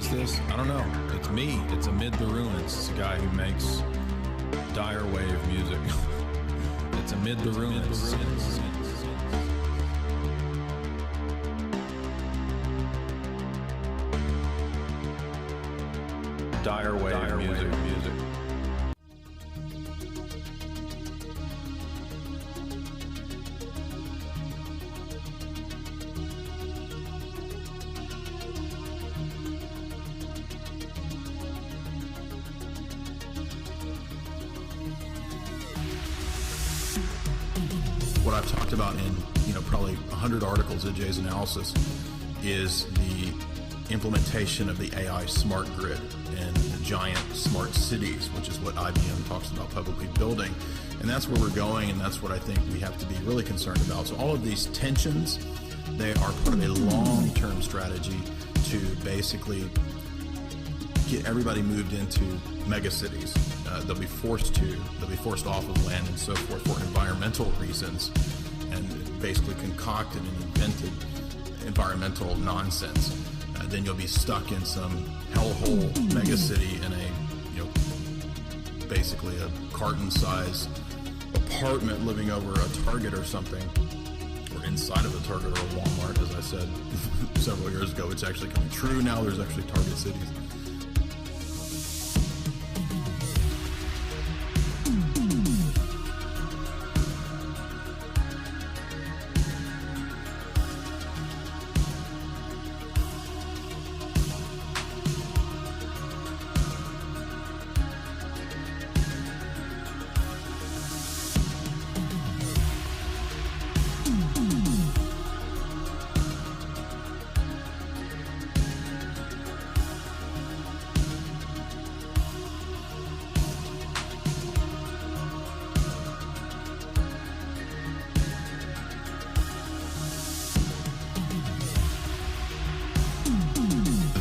is this? I don't know. It's me. It's Amid the Ruins. It's a guy who makes Dyer wave music. It's Amid the Ruins. Dyer wave music. What I've talked about in, probably 100 articles at Jay's Analysis is the implementation of the AI smart grid and the giant smart cities, which is what IBM talks about publicly building. And that's where we're going, and that's what I think we have to be really concerned about. So all of these tensions, they are part of a long-term strategy to basically get everybody moved into mega cities. They'll be forced off of land and so forth for environmental reasons, and basically concocted and invented environmental nonsense. Then you'll be stuck in some hellhole mega city in a, basically a carton-sized apartment living over a Target or something, or inside of a Target or a Walmart, as I said several years ago. It's actually coming true now. There's actually Target cities.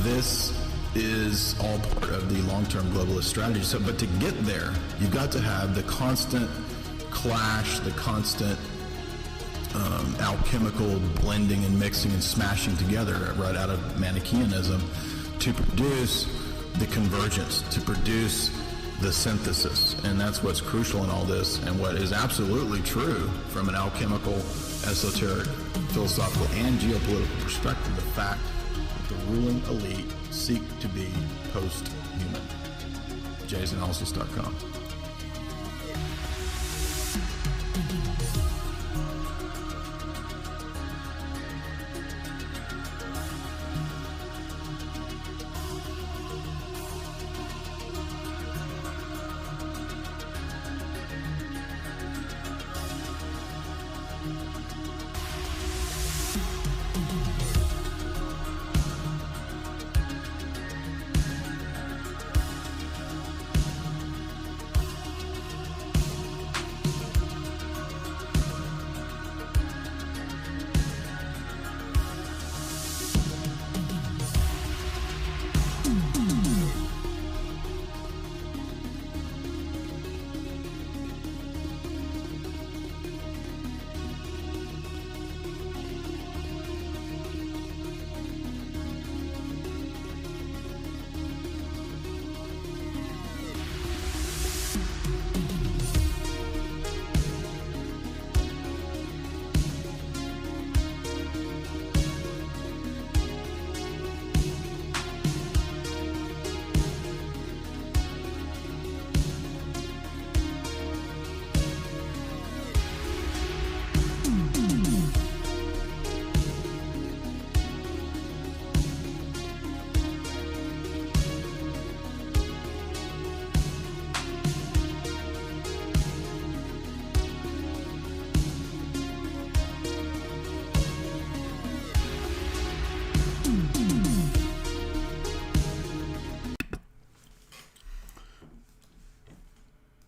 This is all part of the long-term globalist strategy. So, but to get there, you've got to have the constant clash, the constant alchemical blending and mixing and smashing together right out of Manichaeanism to produce the convergence, to produce the synthesis. And that's what's crucial in all this, and what is absolutely true from an alchemical, esoteric, philosophical, and geopolitical perspective, the fact the ruling elite seek to be post-human. jaysanalysis.com.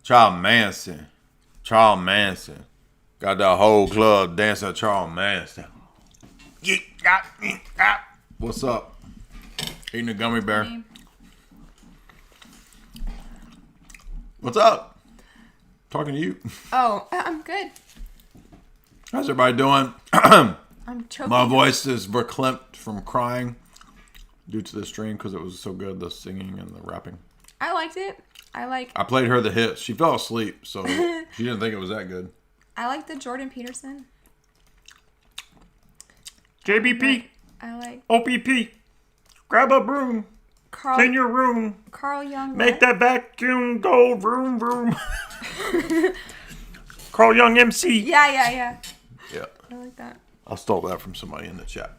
Charles Manson. Got the whole club dancing Charles Manson. What's up? Eating a gummy bear. What's up? Talking to you. Oh, I'm good. How's everybody doing? I'm choking. My voice is verklempt from crying. due to the stream because it was so good, the singing and the rapping. I liked it. I played her the hits. She fell asleep, so she didn't think it was that good. I like the Jordan Peterson. JBP. I like OPP. Grab a broom. Clean your room. Carl Young. Make that vacuum go vroom vroom. Carl Young MC. Yeah. Yeah. I like that. I stole that from somebody in the chat.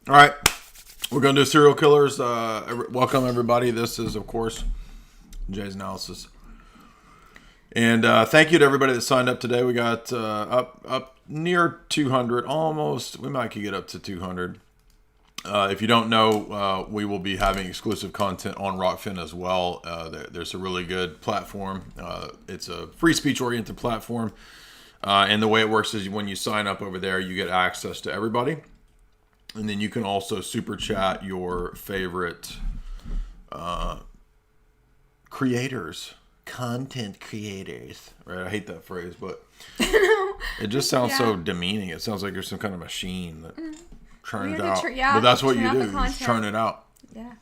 All right. We're going to do serial killers. Welcome, everybody. This is, of course, Jay's Analysis. And thank you to everybody that signed up today. We got up near 200, almost. We might could get up to 200. If you don't know, we will be having exclusive content on Rokfin as well. There's a really good platform. It's a free speech-oriented platform. And the way it works is when you sign up over there, you get access to everybody. And then you can also super chat your favorite creators. Content creators, right? I hate that phrase, but it just sounds so demeaning. It sounds like you're some kind of machine that churn it out. But that's what you do. You just churn it out. Yeah.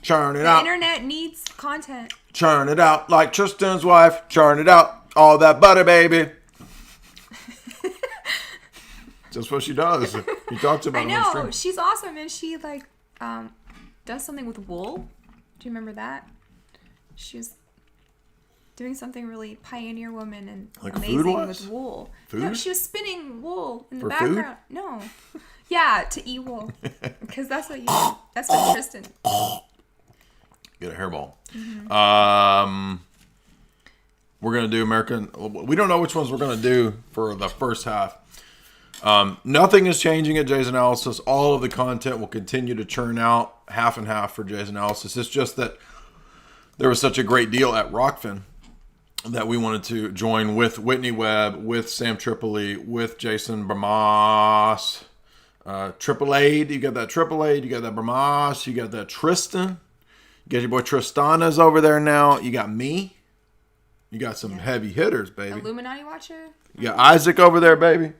Churn it out. The internet needs content. Churn it out like Tristan's wife. Churn it out. All that butter, baby. That's what she does. He talks about it on stream. She's awesome, and she does something with wool. Do you remember that? She was doing something really pioneer woman and like amazing with wool. Food? No, she was spinning wool in the For background. Food? No. Yeah, to eat wool. Because that's what Tristan. Get a hairball. Mm-hmm. We're going to do American. We don't know which ones we're going to do for the first half. Nothing is changing at Jay's Analysis. All of the content will continue to churn out half and half for Jay's Analysis. It's just that there was such a great deal at Rokfin that we wanted to join with Whitney Webb, with Sam Tripoli, with Jason Bermas, Triple Aid. You got that Triple Aid, you got that Bermas, you got that Tristan. You got your boy Tristana's over there now. You got me. You got some heavy hitters, baby. Illuminati watcher. You got Isaac over there, baby.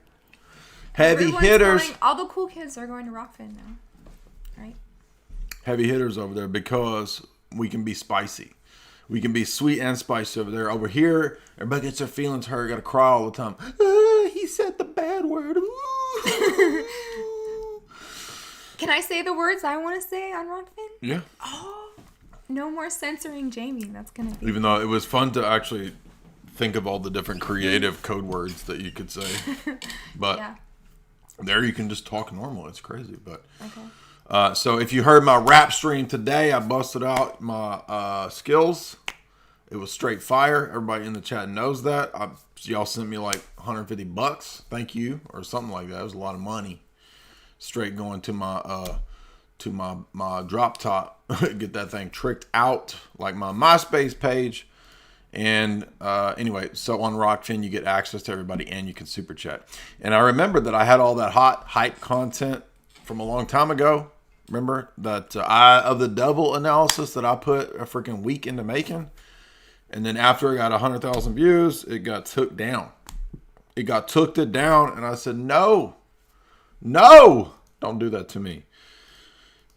Heavy hitters. All the cool kids are going to Rokfin now, right? Heavy hitters over there because we can be spicy. We can be sweet and spicy over there. Over here, everybody gets their feelings hurt. Got to cry all the time. He said the bad word. Can I say the words I want to say on Rokfin? Yeah. Oh, no more censoring Jamie. That's going to be... Even though it was fun to actually think of all the different creative code words that you could say. But there you can just talk normal. It's crazy. But okay. So if you heard my rap stream today, I busted out my skills. It was straight fire. Everybody in the chat knows that. Y'all sent me like $150. Thank you. Or something like that. It was a lot of money. Straight going to my drop top. Get that thing tricked out like my MySpace page. And anyway, so on Rokfin, you get access to everybody and you can super chat. And I remember that I had all that hot hype content from a long time ago. Remember that Eye of the Devil analysis that I put a freaking week into making? And then after it got 100,000 views, it got took down. It took it down. And I said, no, don't do that to me.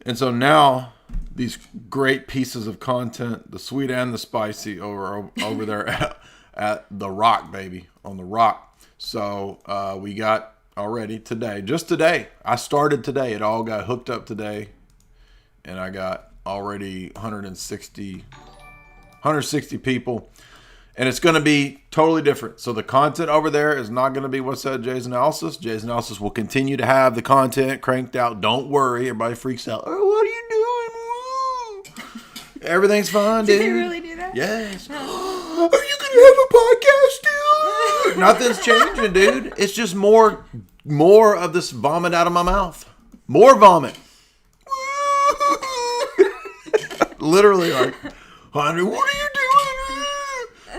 And so now these great pieces of content, the sweet and the spicy over there at the Rock, baby, on the Rock. So we got already today, just today. I started today. It all got hooked up today. And I got already 160 people. And it's going to be totally different. So the content over there is not going to be what's at Jay's Analysis. Jay's Analysis will continue to have the content cranked out. Don't worry. Everybody freaks out. Oh, what are you doing? Woo. Everything's fine, dude. Did they really do that? Yes. Are you going to have a podcast still? Nothing's changing, dude. It's just more of this vomit out of my mouth. More vomit. Literally like, honey, what are you doing?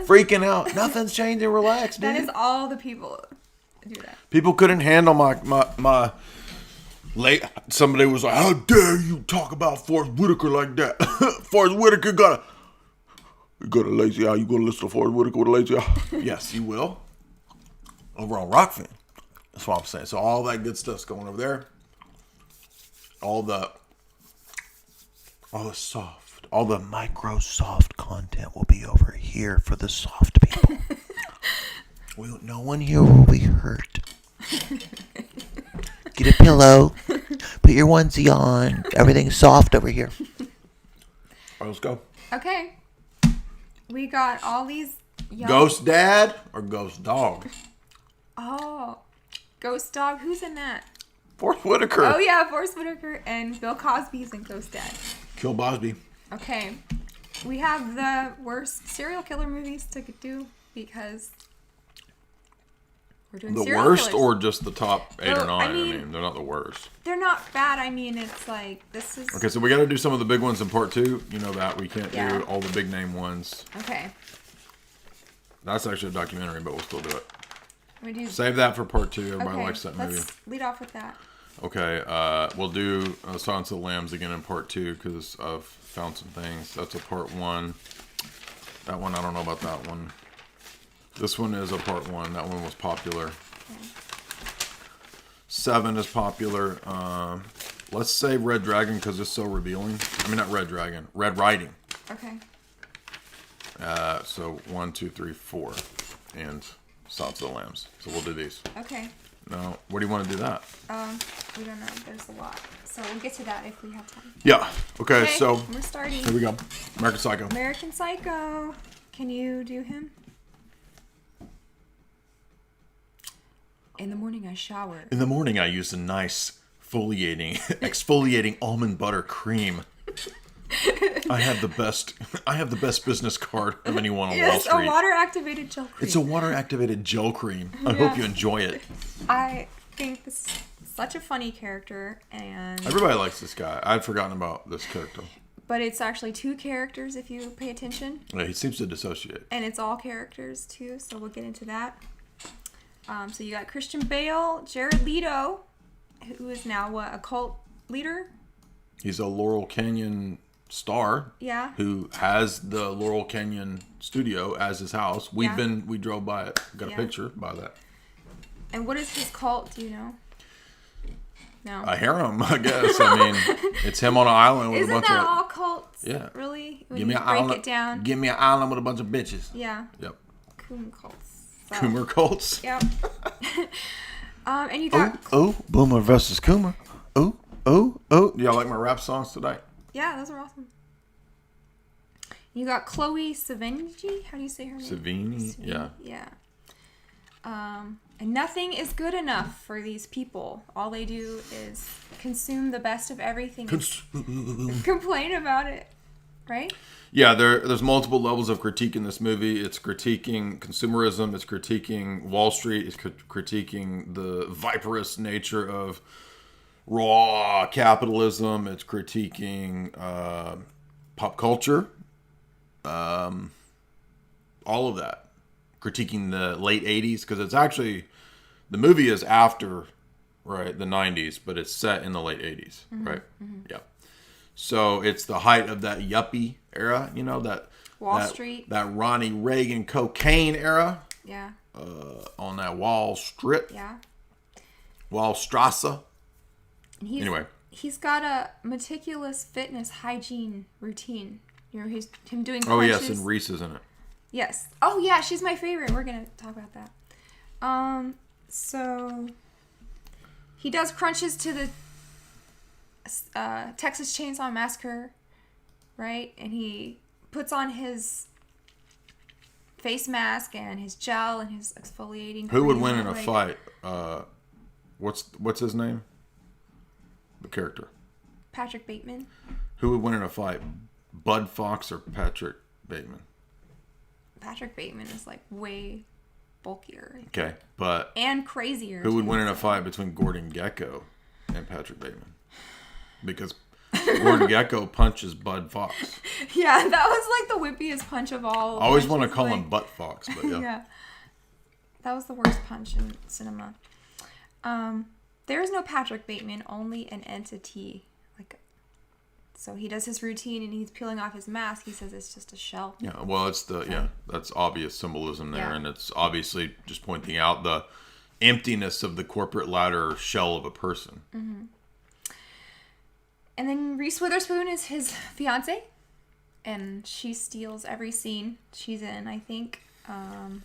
Freaking out. Nothing's changing. Relax, dude. That is all the people do that. People couldn't handle my late. Somebody was like, how dare you talk about Forrest Whitaker like that? Forrest Whitaker got a lazy eye. You gonna listen to Forrest Whitaker with a lazy eye? Yes, you will. Over on Rokfin. That's what I'm saying. So all that good stuff's going over there. All the All the soft, all the Microsoft content will be over here for the soft people. No one here will be hurt. Get a pillow. Put your onesie on. Everything's soft over here. All right, let's go. Okay. We got all these young... Ghost dad or ghost dog? Oh. Ghost dog. Who's in that? Forrest Whitaker. Oh, yeah. Forrest Whitaker and Bill Cosby's in Ghost Dad. Kill Bosby. Okay. We have the worst serial killer movies to do because we're doing The serial worst killers. or just the top 8 or 9? I mean, they're not the worst. They're not bad. I mean, it's like, this is... Okay, so we got to do some of the big ones in part 2. You know that. We can't Yeah. do all the big name ones. Okay. That's actually a documentary, but we'll still do it. We do... Save that for part 2. Everybody Okay, likes that movie. let's lead off with that. Okay, we'll do Silence of the Lambs again in part 2 because I've found some things. That's a part 1. That one, I don't know about that one. This one is a part 1. That one was popular. Okay. 7 is popular. Let's say Red Dragon because it's so revealing. I mean, not Red Dragon. Red Riding. Okay. So 1, 2, 3, 4. And Silence of the Lambs. So we'll do these. Okay. Now, where do you want to do that? We don't know. There's a lot. So we'll get to that if we have time. Yeah. Okay, so we're starting. here we go. American Psycho. American Psycho. Can you do him? In the morning I shower. In the morning, I use a nice exfoliating almond butter cream. I have the best business card of anyone on Wall Street. It's a water-activated gel cream. It's a water-activated gel cream. I hope you enjoy it. I think this is such a funny character, and Everybody likes this guy. I'd forgotten about this character. but it's actually 2 characters if you pay attention, Yeah, he seems to dissociate. and it's all characters too. So we'll get into that. So you got Christian Bale, Jared Leto, who is now a cult leader. He's a Laurel Canyon star. Yeah. Who has the Laurel Canyon studio as his house. We drove by it. Got a picture by that. And what is his cult? Do you know? No. A harem, I guess. I mean, it's him on an island with Isn't a bunch that of. all cults? Yeah. Really? When Give me you an break island. it down. Give me an island with a bunch of bitches. Yeah. Yep. Coon cults. So, Coomer cults. Yep. And you got... Oh, Boomer versus Coomer. Oh. Do y'all like my rap songs tonight? Yeah, those are awesome. You got Chloe Sevigny. How do you say her name? Savini. Yeah. Yeah. And nothing is good enough for these people. All they do is consume the best of everything and complain about it. Right? Yeah, there's multiple levels of critique in this movie. It's critiquing consumerism. It's critiquing Wall Street. It's critiquing the viperous nature of raw capitalism. It's critiquing pop culture. All of that. Critiquing the late 80s, because it's actually, the movie is after, right, the 90s, but it's set in the late 80s, right? Mm-hmm. Yeah. So it's the height of that yuppie era, you know, that Wall Street. That Ronnie Reagan cocaine era. Yeah. On that Wall Strip. Yeah. Wall Strasse. And Anyway. He's got a meticulous fitness hygiene routine. You know, him doing punches. Oh, yes, and Reese is in it. Yes. Oh, yeah, she's my favorite. We're going to talk about that. So he does crunches to the Texas Chainsaw Massacre, right? And he puts on his face mask and his gel and his exfoliating. Who would cream, win in a like- fight? What's his name? The character. Patrick Bateman. Who would win in a fight? Bud Fox or Patrick Bateman? Patrick Bateman is like way bulkier. Okay, but And crazier. who would too, win in a so. fight between Gordon Gekko and Patrick Bateman? Because Gordon Gekko punches Bud Fox. Yeah, that was like the whippiest punch of all. I always want to punches, call like- him Butt Fox, but yeah. Yeah. That was the worst punch in cinema. There is no Patrick Bateman, only an entity. So he does his routine and he's peeling off his mask. He says it's just a shell. Yeah, well, that's obvious symbolism there, Yeah. and it's obviously just pointing out the emptiness of the corporate ladder shell of a person. Mm-hmm. And then Reese Witherspoon is his fiance, and she steals every scene she's in, I think. And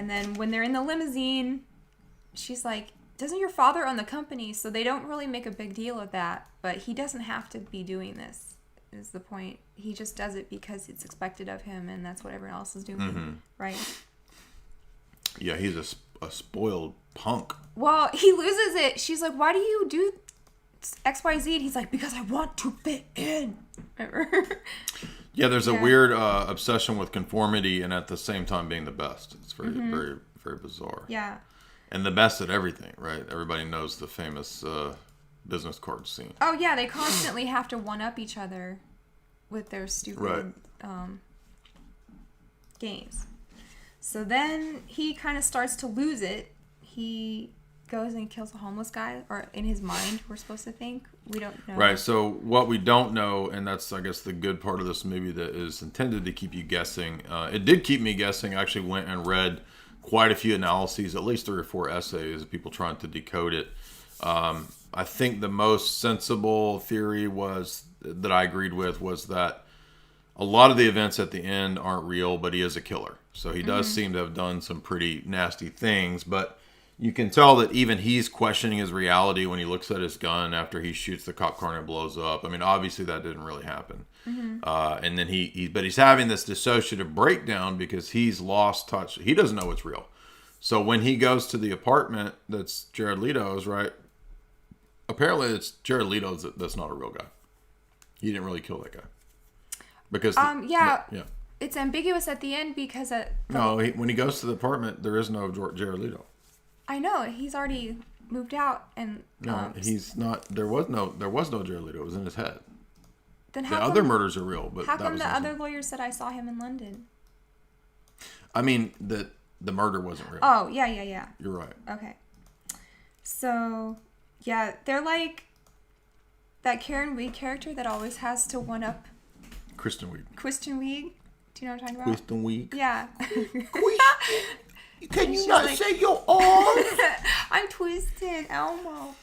then when they're in the limousine, she's like, doesn't your father own the company? So they don't really make a big deal of that, but he doesn't have to be doing this, is the point. He just does it because it's expected of him, and that's what everyone else is doing, right? Yeah, he's a spoiled punk. Well, he loses it. She's like, why do you do XYZ? And he's like, because I want to fit in. Yeah, there's a weird obsession with conformity and at the same time being the best. It's very, very, very bizarre. Yeah. And the best at everything, right? Everybody knows the famous business card scene. Oh, yeah, they constantly have to one-up each other with their stupid games. So then he kind of starts to lose it. He goes and kills a homeless guy, or in his mind, we're supposed to think. We don't know. Right, so what we don't know, and that's, I guess, the good part of this movie that is intended to keep you guessing. It did keep me guessing. I actually went and read quite a few analyses, at least 3 or 4 essays of people trying to decode it. I think the most sensible theory that I agreed with was that a lot of the events at the end aren't real, but he is a killer. So he does seem to have done some pretty nasty things, but you can tell that even he's questioning his reality when he looks at his gun after he shoots the cop car and it blows up. I mean, obviously that didn't really happen. And then but he's having this dissociative breakdown because he's lost touch. He doesn't know what's real. So when he goes to the apartment that's Jared Leto's, right? Apparently it's Jared Leto's that's not a real guy. He didn't really kill that guy. Because it's ambiguous at the end because when he goes to the apartment, there is no Jared Leto. I know, he's already moved out, and no, he's not. There was no Jared Leto. It was in his head. Then the other murders are real, but how come the other lawyer said I saw him in London? I mean, the murder wasn't real. Oh, yeah. You're right. Okay. So, yeah, they're like that Karen Wiig character that always has to one-up Kristen Wiig. Do you know what I'm talking about? Kristen Wiig. Yeah. Can you not say your arm? I'm twisted, Elmo.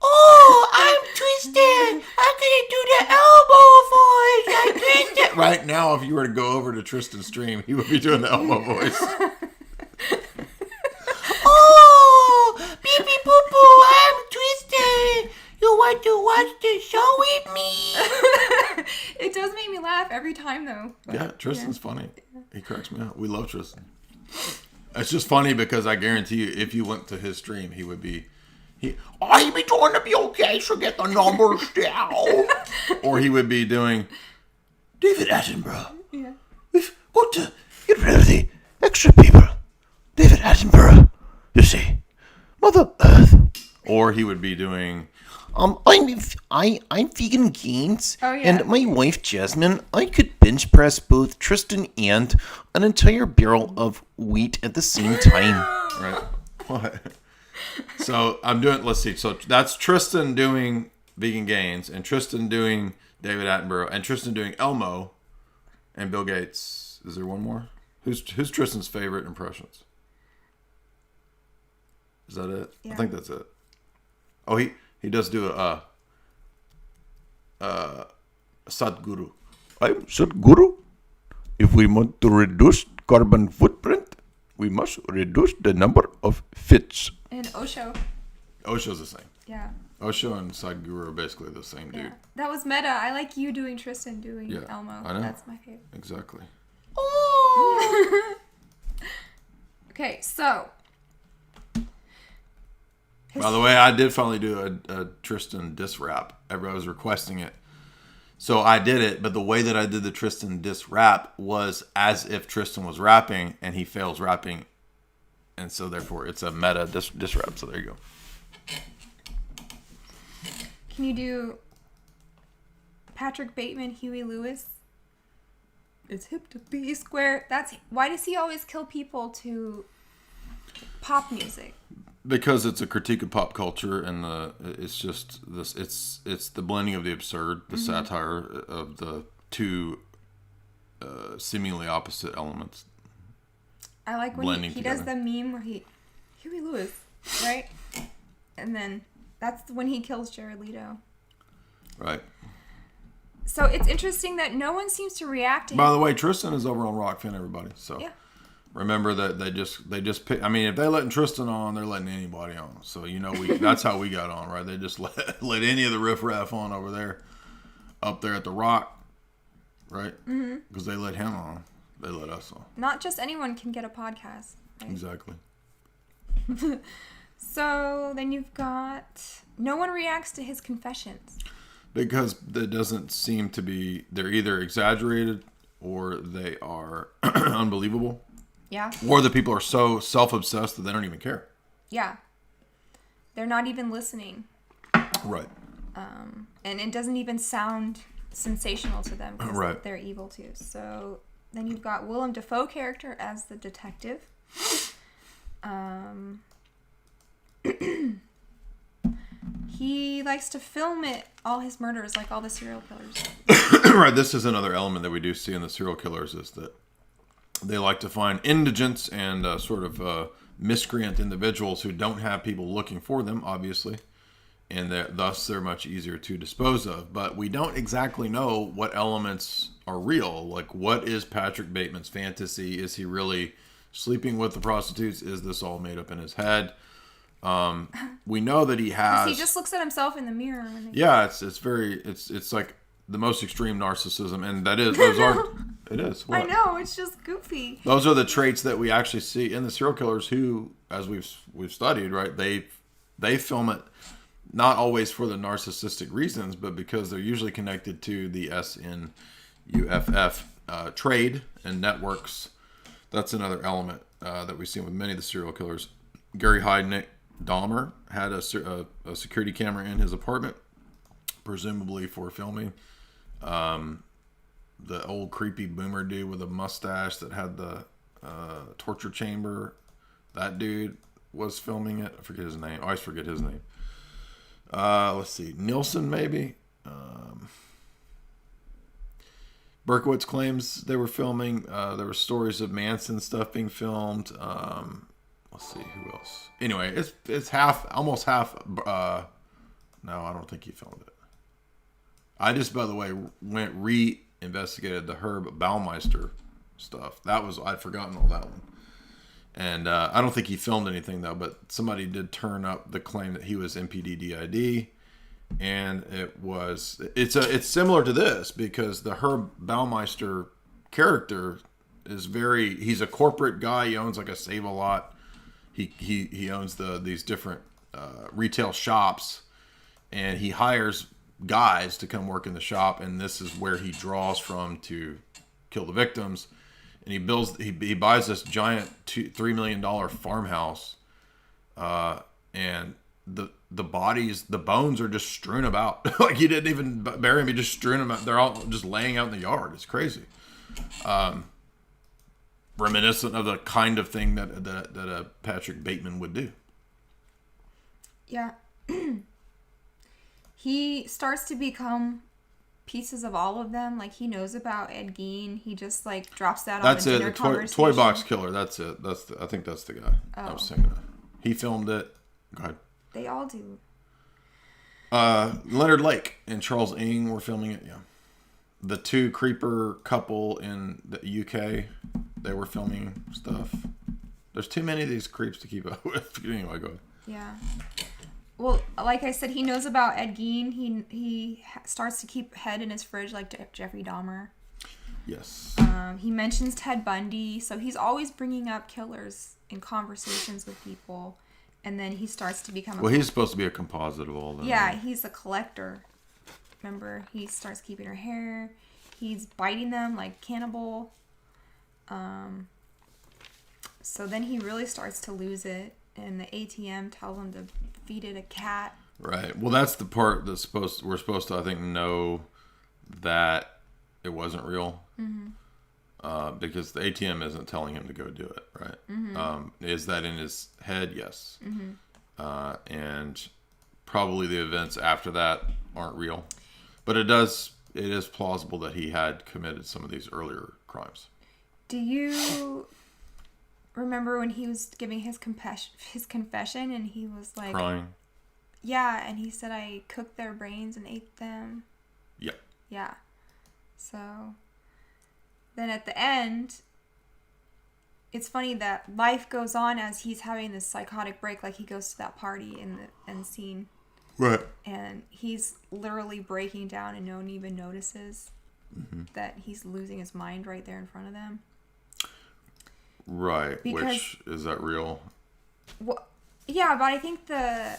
Oh, I'm twisted. I'm gonna do the elbow voice. I'm twisted. Right now, if you were to go over to Tristan's stream, he would be doing the elbow voice. Oh, beep beep boo boo, I'm twisted. You want to watch the show with me? It does make me laugh every time, though. Yeah, Tristan's funny. He cracks me up. We love Tristan. It's just funny because I guarantee you, if you went to his stream, he would be... He'd be trying to be okay, so get the numbers down. Or he would be doing... David Attenborough. Yeah. We've got to get rid of the extra people. David Attenborough. You see. Mother Earth. Or he would be doing... I'm vegan Gaines, and my wife Jasmine. I could bench press both Tristan and an entire barrel of wheat at the same time. Right? What? So I'm doing. Let's see. So that's Tristan doing vegan Gaines, and Tristan doing David Attenborough, and Tristan doing Elmo, and Bill Gates. Is there one more? Who's Tristan's favorite impressions? Is that it? Yeah. I think that's it. Oh, he does do a Sadhguru. I'm Sadhguru. If we want to reduce carbon footprint, we must reduce the number of fits. And Osho. Osho's the same. Yeah. Osho and Sadhguru are basically the same dude. That was meta. I like you doing Tristan doing Elmo. I know. That's my favorite. Exactly. Oh! Okay, so... By the way, I did finally do a Tristan diss rap. Everybody was requesting it. So I did it, but the way that I did the Tristan diss rap was as if Tristan was rapping, and he fails rapping. And so, therefore, it's a meta diss rap. So there you go. Can you do Patrick Bateman, Huey Lewis? It's hip to be square. Why does he always kill people to pop music? Because it's a critique of pop culture, and it's just this. It's the blending of the absurd, the satire of the two seemingly opposite elements. I like when he does the meme where Huey Lewis, right? And then That's when he kills Jared Leto. Right. So it's interesting that no one seems to react to him. By the way, Tristan is over on Rokfin, everybody. So Yeah. remember that they just pick. I mean, if they're letting Tristan on, they're letting anybody on. So that's how we got on, right? They just let any of the riffraff on over there, up there at the Rock, right? Because they let him on, they let us on. Not just anyone can get a podcast. Right? Exactly. So then you've got no one reacts to his confessions. Because there doesn't seem to be, they're either exaggerated or they are unbelievable. Yeah. Or the people are so self-obsessed that they don't even care. Yeah. They're not even listening. Right. And it doesn't even sound sensational to them because Right. they're evil too. So then you've got Willem Dafoe character as the detective. He likes to film all his murders, like all the serial killers. Right. This is another element that we do see in the serial killers is that they like to find indigents and miscreant individuals who don't have people looking for them, obviously. And thus they're much easier to dispose of. But we don't exactly know what elements are real. Like, what is Patrick Bateman's fantasy? Is he really sleeping with the prostitutes? Is this all made up in his head? We know that he has. He just looks at himself in the mirror. Yeah, it's like the most extreme narcissism, and those are. It is. What? I know, it's just goofy. Those are the traits that we actually see in the serial killers who, as we've studied, right? They film it not always for the narcissistic reasons, but because they're usually connected to the SNUFF trade and networks. That's another element that we see with many of the serial killers. Gary Dahmer had a security camera in his apartment, presumably for filming. The old creepy boomer dude with a mustache that had the torture chamber, that dude was filming it. I forget his name. I always forget his name. Let's see. Nielsen, maybe? Berkowitz claims they were filming. There were stories of Manson stuff being filmed. Let's see, who else? Anyway, it's almost half. No, I don't think he filmed it. I just, by the way, went investigated the Herb Baumeister stuff. I'd forgotten all that one. And I don't think he filmed anything though, but somebody did turn up the claim that he was MPD-DID, and it's similar to this because the Herb Baumeister character is he's a corporate guy. He owns like a Save-A-Lot. He owns these different retail shops, and he hires guys to come work in the shop, and this is where he draws from to kill the victims. And he buys this giant $3 million farmhouse, and the bodies, the bones are just strewn about. Like he didn't even bury them; he just strewn them out. They're all just laying out in the yard. It's crazy. Reminiscent of the kind of thing that a Patrick Bateman would do. Yeah. He starts to become pieces of all of them. Like he knows about Ed Gein. He just like drops that on the dinner conversation. Toy Box Killer. That's it. I think that's the guy I was thinking of. He filmed it. Go ahead. They all do. Leonard Lake and Charles Ng were filming it. Yeah. The two creeper couple in the UK, they were filming stuff. There's too many of these creeps to keep up with. Anyway, go ahead. Yeah. Well, like I said, he knows about Ed Gein. He starts to keep Head in his fridge like Jeffrey Dahmer. Yes. He mentions Ted Bundy, so he's always bringing up killers in conversations with people, and then he starts to become. Well, he's supposed to be a composite of all of them. Yeah, he's a collector. Remember, he starts keeping her hair. He's biting them like cannibal. So then he really starts to lose it, and the ATM tells him to feed it a cat. Right. Well, that's the part that's we're supposed to, I think, know that it wasn't real. Mm-hmm. Because the ATM isn't telling him to go do it, right? Mm-hmm. Is that in his head? Yes. Mm-hmm. And probably the events after that aren't real. But it is plausible that he had committed some of these earlier crimes. Do you remember when he was giving his confession and he was like crying? Yeah, and he said I cooked their brains and ate them. Yep. Yeah. So then at the end, it's funny that life goes on as he's having this psychotic break. Like he goes to that party in the end scene. Right. And he's literally breaking down and no one even notices that he's losing his mind right there in front of them. Right. Because, which, is that real? Well, yeah, but I think the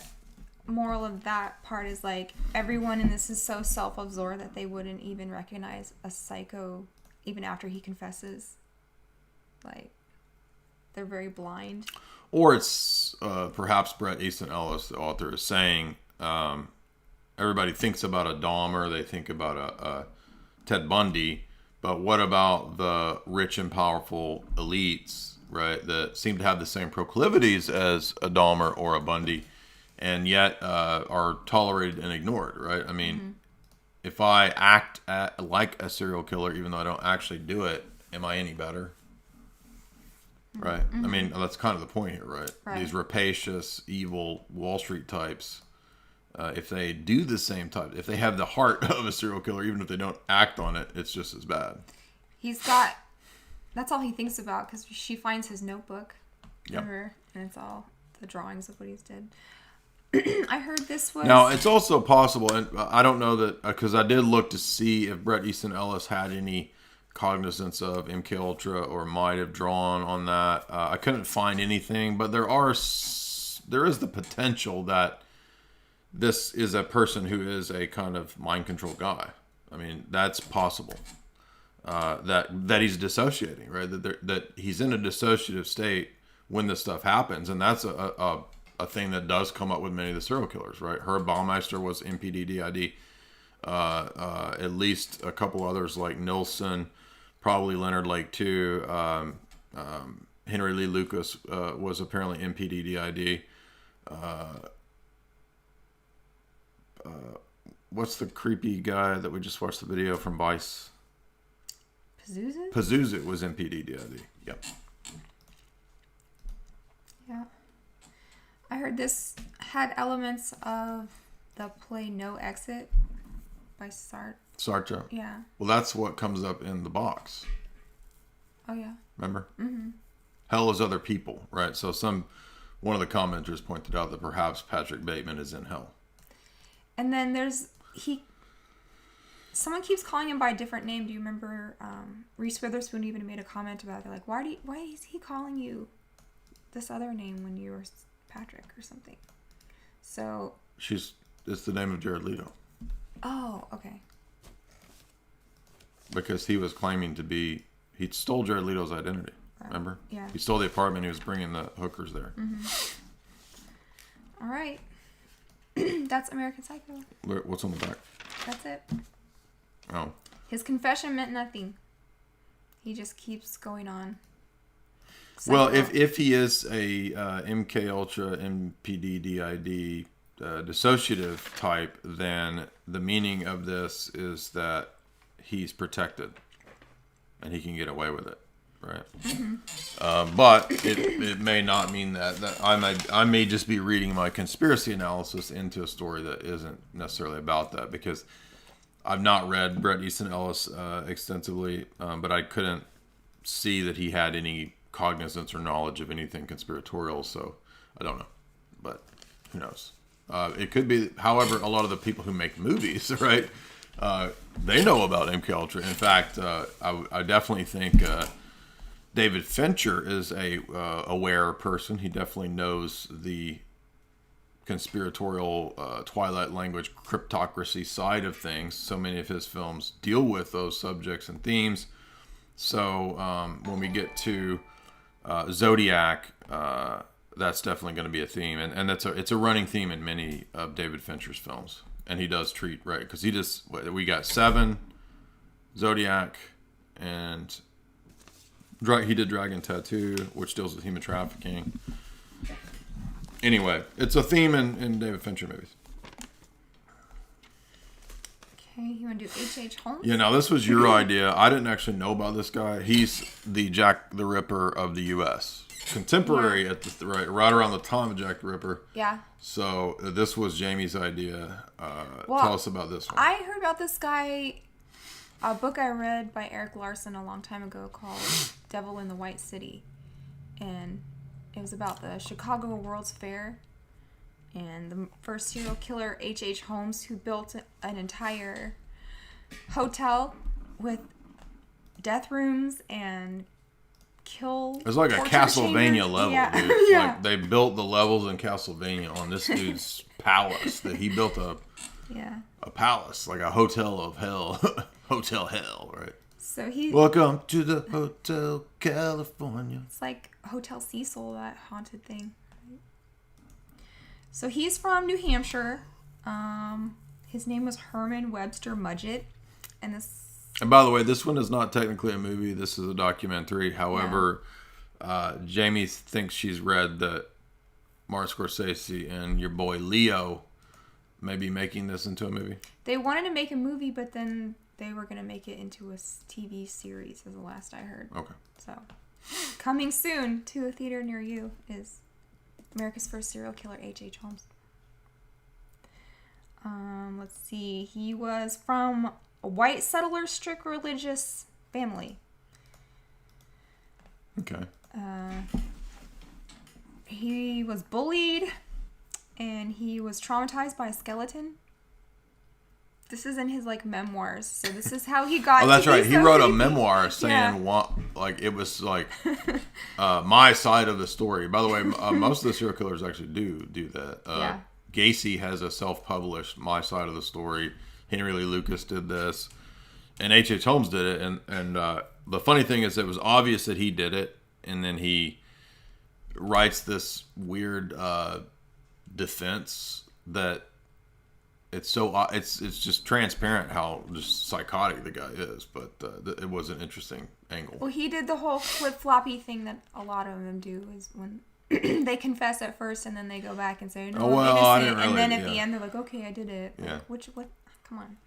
moral of that part is like everyone in this is so self-absorbed that they wouldn't even recognize a psycho even after he confesses. Like, they're very blind. Or it's perhaps Bret Easton Ellis, the author, is saying everybody thinks about a Dahmer, they think about a Ted Bundy, but what about the rich and powerful elites, right, that seem to have the same proclivities as a Dahmer or a Bundy, and yet are tolerated and ignored, right? I mean, if I act like a serial killer, even though I don't actually do it, am I any better? Right? I mean, that's kind of the point here, right? These rapacious, evil Wall Street types, if they do the same type, if they have the heart of a serial killer, even if they don't act on it, it's just as bad. That's all he thinks about, because she finds his notebook for her, and it's all the drawings of what he's did. I heard this was... Now, it's also possible, and I don't know that, because I did look to see if Bret Easton Ellis had any cognizance of MK Ultra or might have drawn on that. I couldn't find anything, but there is the potential that this is a person who is a kind of mind control guy. I mean, that's possible. That he's dissociating, right? That he's in a dissociative state when this stuff happens, and that's a thing that does come up with many of the serial killers, right? Herb Baumeister was MPDDID. At least a couple others like Nilsson, probably Leonard Lake too. Henry Lee Lucas was apparently MPDDID. What's the creepy guy that we just watched the video from Vice? Pazuzu was MPDDID. Yep. Yeah. I heard this had elements of the play No Exit by Sartre. Yeah. Well, that's what comes up in the box. Oh, yeah. Remember? Mm-hmm. Hell is other people, right? So one of the commenters pointed out that perhaps Patrick Bateman is in hell. And then someone keeps calling him by a different name. Do you remember Reese Witherspoon even made a comment about it? They're like, why is he calling you this other name when you were Patrick or something? So it's the name of Jared Leto. Oh, okay. Because he was claiming he stole Jared Leto's identity. Remember? Yeah. He stole the apartment. He was bringing the hookers there. All right. That's American Psycho. What's on the back? That's it. Oh. His confession meant nothing. He just keeps going on. Psycho. Well, if he is a MK Ultra, MPDDID dissociative type, then the meaning of this is that he's protected and he can get away with it, right? But it may not mean that I may just be reading my conspiracy analysis into a story that isn't necessarily about that, because I've not read Bret Easton Ellis extensively, but I couldn't see that he had any cognizance or knowledge of anything conspiratorial, so I don't know, but who knows. It could be, however, a lot of the people who make movies, right, they know about MK Ultra. In fact, I definitely think David Fincher is a aware person. He definitely knows the conspiratorial Twilight language cryptocracy side of things. So many of his films deal with those subjects and themes. So when we get to Zodiac, that's definitely going to be a theme, and it's a running theme in many of David Fincher's films. And he does treat, right, because we got Seven, Zodiac, and he did Dragon Tattoo, which deals with human trafficking. Anyway, it's a theme in David Fincher movies. Okay, you want to do H.H. Holmes? Yeah, now this was your idea. I didn't actually know about this guy. He's the Jack the Ripper of the U.S. Contemporary at the right around the time of Jack the Ripper. Yeah. So this was Jamie's idea. Well, tell us about this one. I heard about this guy, a book I read by Eric Larson a long time ago called Devil in the White City. And it was about the Chicago World's Fair. And the first serial killer, H.H. Holmes, who built an entire hotel with death rooms and It's like a Castlevania level, yeah. dude. Yeah. Like they built the levels in Castlevania on this dude's palace. That he built a palace, like a hotel of hell, hotel hell, right? So he Welcome to the Hotel California. It's like Hotel Cecil, that haunted thing. So he's from New Hampshire. His name was Herman Webster Mudgett, and this. And by the way, this one is not technically a movie. This is a documentary. However, Jamie thinks she's read that Martin Scorsese and your boy Leo may be making this into a movie. They wanted to make a movie, but then they were going to make it into a TV series, is the last I heard. Okay. So, coming soon to a theater near you is America's First Serial Killer, H.H. Holmes. Let's see. He was from a white settler, strict religious family. Okay. He was bullied, and he was traumatized by a skeleton. This is in his memoirs, so this is how he got. Oh, that's to right. be He so wrote a creepy. memoir saying it was my side of the story. By the way, most of the serial killers actually do that. Gacy has a self-published My Side of the Story. Henry Lee Lucas did this, and H.H. Holmes did it. And the funny thing is, it was obvious that he did it, and then he writes this weird defense that it's just transparent how just psychotic the guy is. But it was an interesting angle. Well, he did the whole flip-floppy thing that a lot of them do, is when they confess at first and then they go back and say, no, I'm innocent. I didn't really, and then at the end they're like, okay, I did it. Yeah. What? Come on.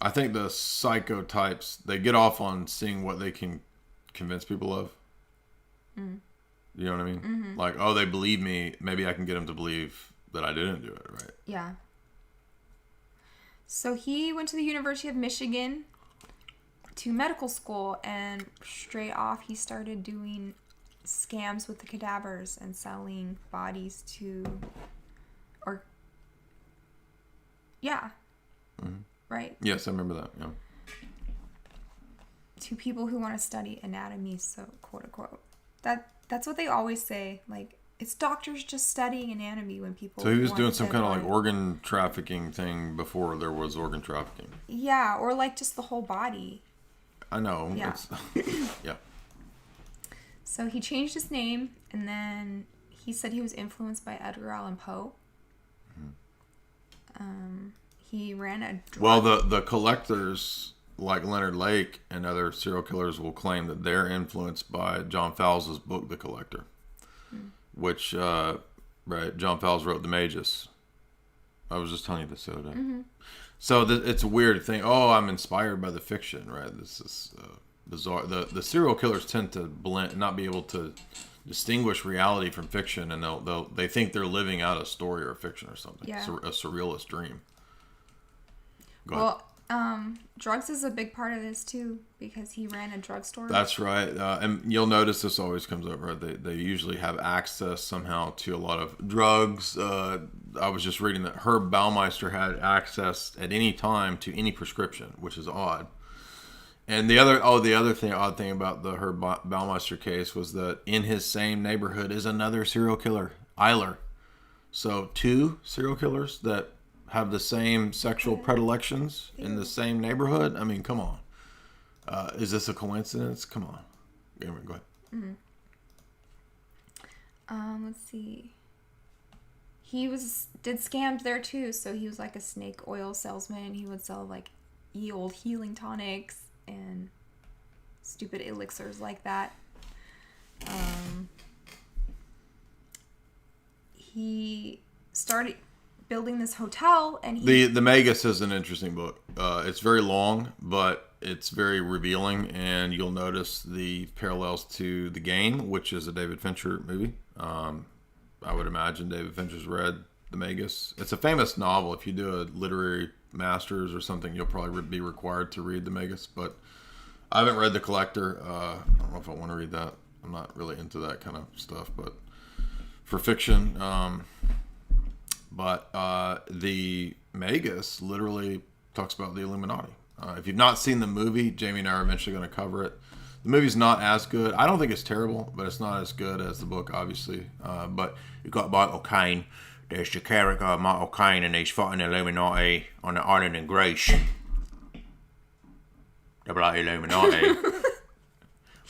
I think the psychotypes, they get off on seeing what they can convince people of. You know what I mean? Mm-hmm. Like, oh, they believe me. Maybe I can get them to believe that I didn't do it, right? Yeah. So he went to the University of Michigan to medical school, and straight off he started doing scams with the cadavers and selling bodies to, right? Yes, I remember that. Yeah. To people who want to study anatomy, so quote unquote. That's what they always say. Like, it's doctors just studying anatomy when people. So he was want doing some dead kind of body. organ trafficking thing before there was organ trafficking. Yeah, or just the whole body. I know. Yeah. Yeah. So he changed his name, and then he said he was influenced by Edgar Allan Poe. He ran a drug. Well, the collectors like Leonard Lake and other serial killers will claim that they're influenced by John Fowles' book, The Collector, which John Fowles wrote The Magus. I was just telling you this the other day. So it's a weird thing. Oh, I'm inspired by the fiction, right? This is bizarre. The serial killers tend to not be able to distinguish reality from fiction, and they think they're living out a story or a fiction or something. Yeah. It's a surrealist dream. Go ahead. Well, drugs is a big part of this too, because he ran a drugstore. That's right. And you'll notice this always comes up, right? They usually have access somehow to a lot of drugs. I was just reading that Herb Baumeister had access at any time to any prescription, which is odd. And the odd thing about the Herb Baumeister case was that in his same neighborhood is another serial killer, Eiler. So 2 serial killers that have the same sexual predilections in the same neighborhood. I mean, come on. Is this a coincidence? Come on. Anyway, go ahead. Let's see. He did scams there too. So he was like a snake oil salesman. He would sell old healing tonics and stupid elixirs like that. He started building this hotel, and he... The Magus is an interesting book. It's very long, but it's very revealing, and you'll notice the parallels to The Game, which is a David Fincher movie. I would imagine David Fincher's read The Magus. It's a famous novel. If you do a literary master's or something, you'll probably be required to read The Magus, but I haven't read The Collector. I don't know if I want to read that. I'm not really into that kind of stuff, but for fiction. But the Magus literally talks about the Illuminati. If you've not seen the movie, Jamie and I are eventually going to cover it. The movie's not as good. I don't think it's terrible, but it's not as good as the book, obviously. But you've got Michael Caine. There's the character of Michael Caine, and he's fighting the Illuminati on the island in Greece. The bloody Illuminati.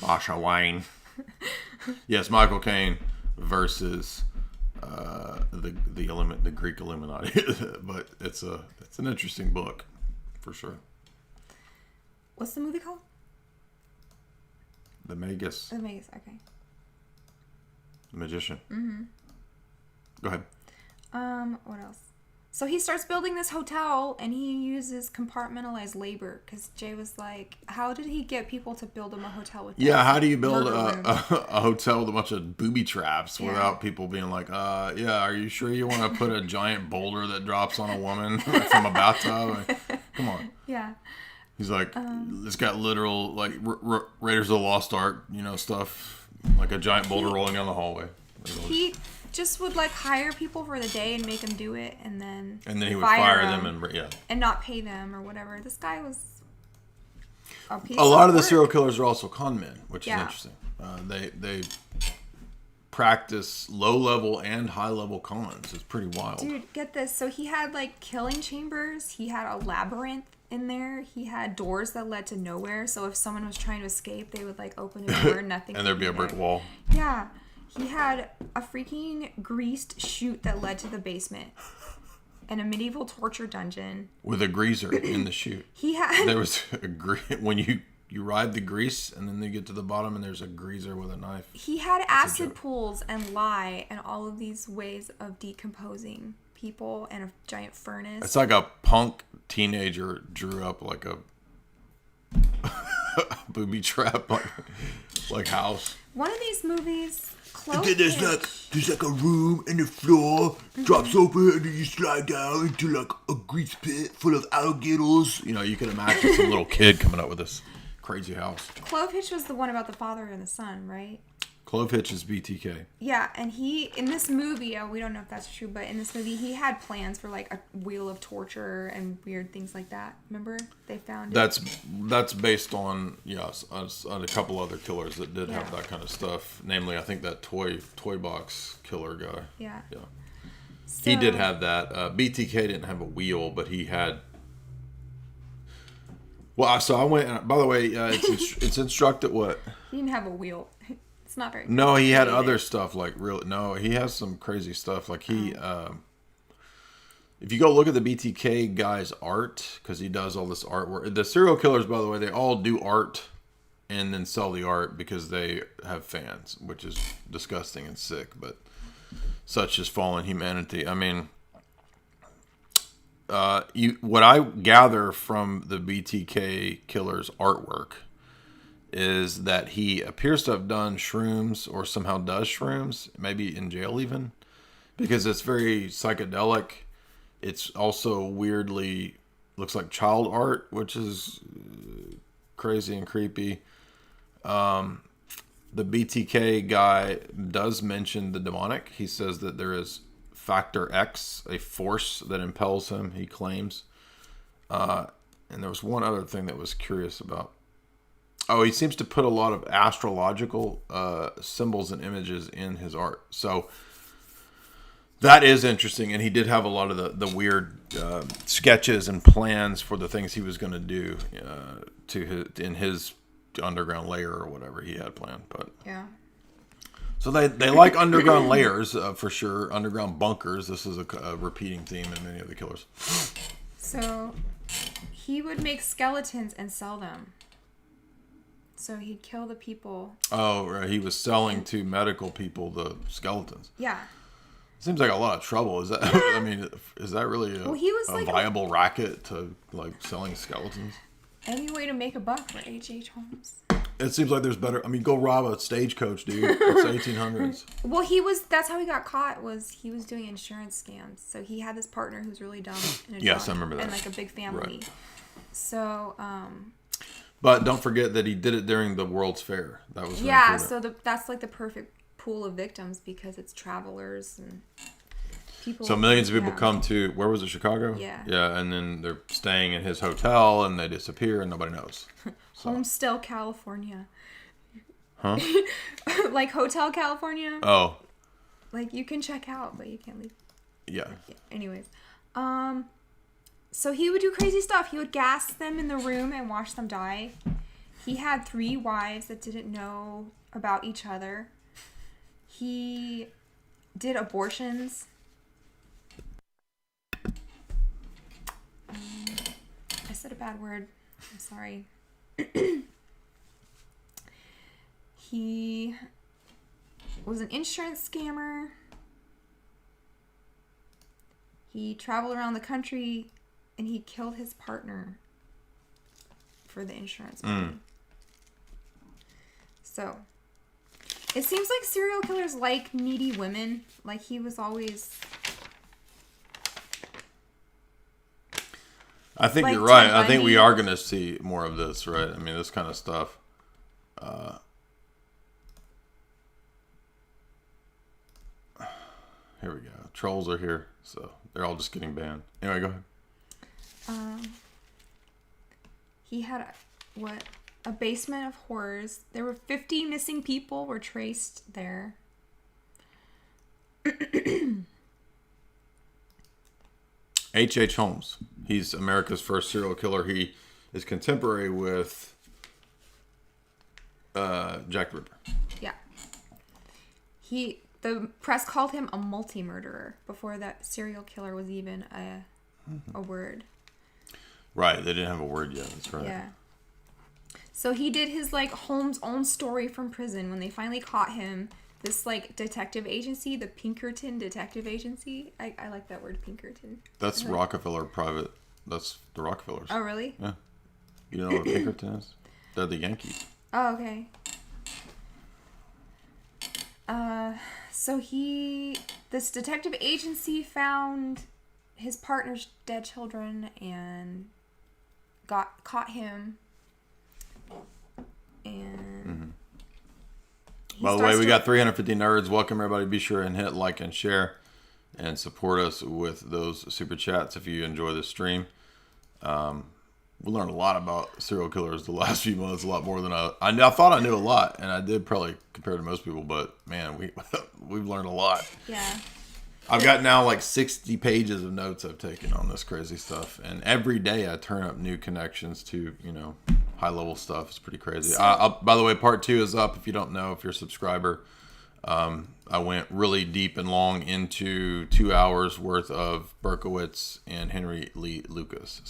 Marsha Wayne. Yes, Michael Caine versus the Greek Illuminati. But it's an interesting book, for sure. What's the movie called? The Magus. The Magus, okay. The Magician. Mm-hmm. Go ahead. What else? So he starts building this hotel, and he uses compartmentalized labor, because Jay was like, how did he get people to build him a hotel with Yeah, how do you build a hotel with a bunch of booby traps without people being like, yeah, are you sure you want to put a giant boulder that drops on a woman from a bathtub? Like, come on. Yeah. He's like, it's got literal, like, Raiders of the Lost Ark, stuff, like a giant boulder rolling down the hallway. He just would, like, hire people for the day and make them do it, and then he would fire them and not pay them or whatever. This guy was a lot of the serial killers are also con men, which is interesting. They practice low-level and high-level cons. It's pretty wild. Dude, get this. So he had, like, killing chambers. He had a labyrinth in there. He had doors that led to nowhere. So if someone was trying to escape, they would, like, open a door and nothing. And there'd be a brick wall. Yeah. He had a freaking greased chute that led to the basement. And a medieval torture dungeon. With a greaser in the chute. There was when you ride the grease, and then you get to the bottom, and there's a greaser with a knife. He had acid pools and lye and all of these ways of decomposing people and a giant furnace. It's like a punk teenager drew up like a booby trap, like house. One of these movies, Clove. There's like a room and the floor drops open, and then you slide down into like a grease pit full of alligators. You can imagine some little kid coming up with this crazy house. Clove Hitch was the one about the father and the son, right? Clove Hitch is BTK. Yeah, and in this movie, we don't know if that's true, but in this movie, he had plans for like a wheel of torture and weird things like that. Remember? They found it. That's based on, on a couple other killers that did have that kind of stuff. Namely, I think that toy box killer guy. Yeah. Yeah. So, he did have that. BTK didn't have a wheel, but he had... Well, so I went... By the way, it's instructed what? He didn't have a wheel. It's not very... No, he had other stuff like real... No, he has some crazy stuff. Like he... if you go look at the BTK guy's art, because he does all this artwork. The serial killers, by the way, they all do art and then sell the art because they have fans, which is disgusting and sick, but such is fallen humanity. I mean, what I gather from the BTK killer's artwork is that he appears to have done shrooms or somehow does shrooms, maybe in jail even, because it's very psychedelic. It's also weirdly looks like child art, which is crazy and creepy. The BTK guy does mention the demonic. He says that there is Factor X, a force that impels him, he claims. And there was one other thing that was curious about. Oh, he seems to put a lot of astrological symbols and images in his art. So that is interesting. And he did have a lot of the weird sketches and plans for the things he was going to do in his underground lair or whatever he had planned. But yeah. So they like underground layers for sure. Underground bunkers. This is a repeating theme in many of the killers. So he would make skeletons and sell them. So he'd kill the people. Oh, right. He was selling to medical people the skeletons. Yeah. Seems like a lot of trouble. Is that? I mean, is that really he was a viable racket to like selling skeletons? Any way to make a buck for H.H. Holmes. It seems like there's better. I mean, go rob a stagecoach, dude. It's 1800s. Well, that's how he got caught. Was he was doing insurance scams? So he had this partner who's really dumb. And Yes, I remember that. And like a big family. Right. So. But don't forget that he did it during the World's Fair. That was So that's like the perfect pool of victims because it's travelers and people. So millions of people come to, where was it, Chicago? Yeah. Yeah, and then they're staying in his hotel and they disappear and nobody knows. So. Homestead, California. Huh? Like Hotel California. Oh. Like you can check out, but you can't leave. Yeah. Anyways. So he would do crazy stuff. He would gas them in the room and watch them die. He had 3 wives that didn't know about each other. He did abortions. I said a bad word. I'm sorry. He was an insurance scammer. He traveled around the country and he killed his partner for the insurance money. So, it seems like serial killers like needy women. Like he was always... I think like you're right. Ted I think we Bundy. are going to see more of this, right? I mean, this kind of stuff. Here we go. Trolls are here, so they're all just getting banned. Anyway, go ahead. He had a basement of horrors. There were 50 missing people were traced there. H.H. Holmes. He's America's first serial killer. He is contemporary with Jack the Ripper. Yeah. The press called him a multi-murderer before that serial killer was even a word. Right. They didn't have a word yet. That's right. Yeah. So he did his like Holmes' own story from prison when they finally caught him. This like detective agency, the Pinkerton Detective Agency. I like that word, Pinkerton. That's Rockefeller private. That's the Rockefellers. Oh, really? Yeah. You don't know what Pinkerton is? They're the Yankees. Oh, okay. So this detective agency found his partner's dead children and caught him. And By the way, we got 350 nerds. Welcome, everybody. Be sure and hit like and share and support us with those super chats if you enjoy this stream. We learned a lot about serial killers the last few months, a lot more than I thought I knew a lot, and I did probably compared to most people, but man, we've learned a lot. Yeah. I've got now like 60 pages of notes I've taken on this crazy stuff, and every day I turn up new connections to, high level stuff. It's pretty crazy. By the way, part 2 is up. If you don't know, if you're a subscriber, I went really deep and long into 2 hours worth of Berkowitz and Henry Lee Lucas.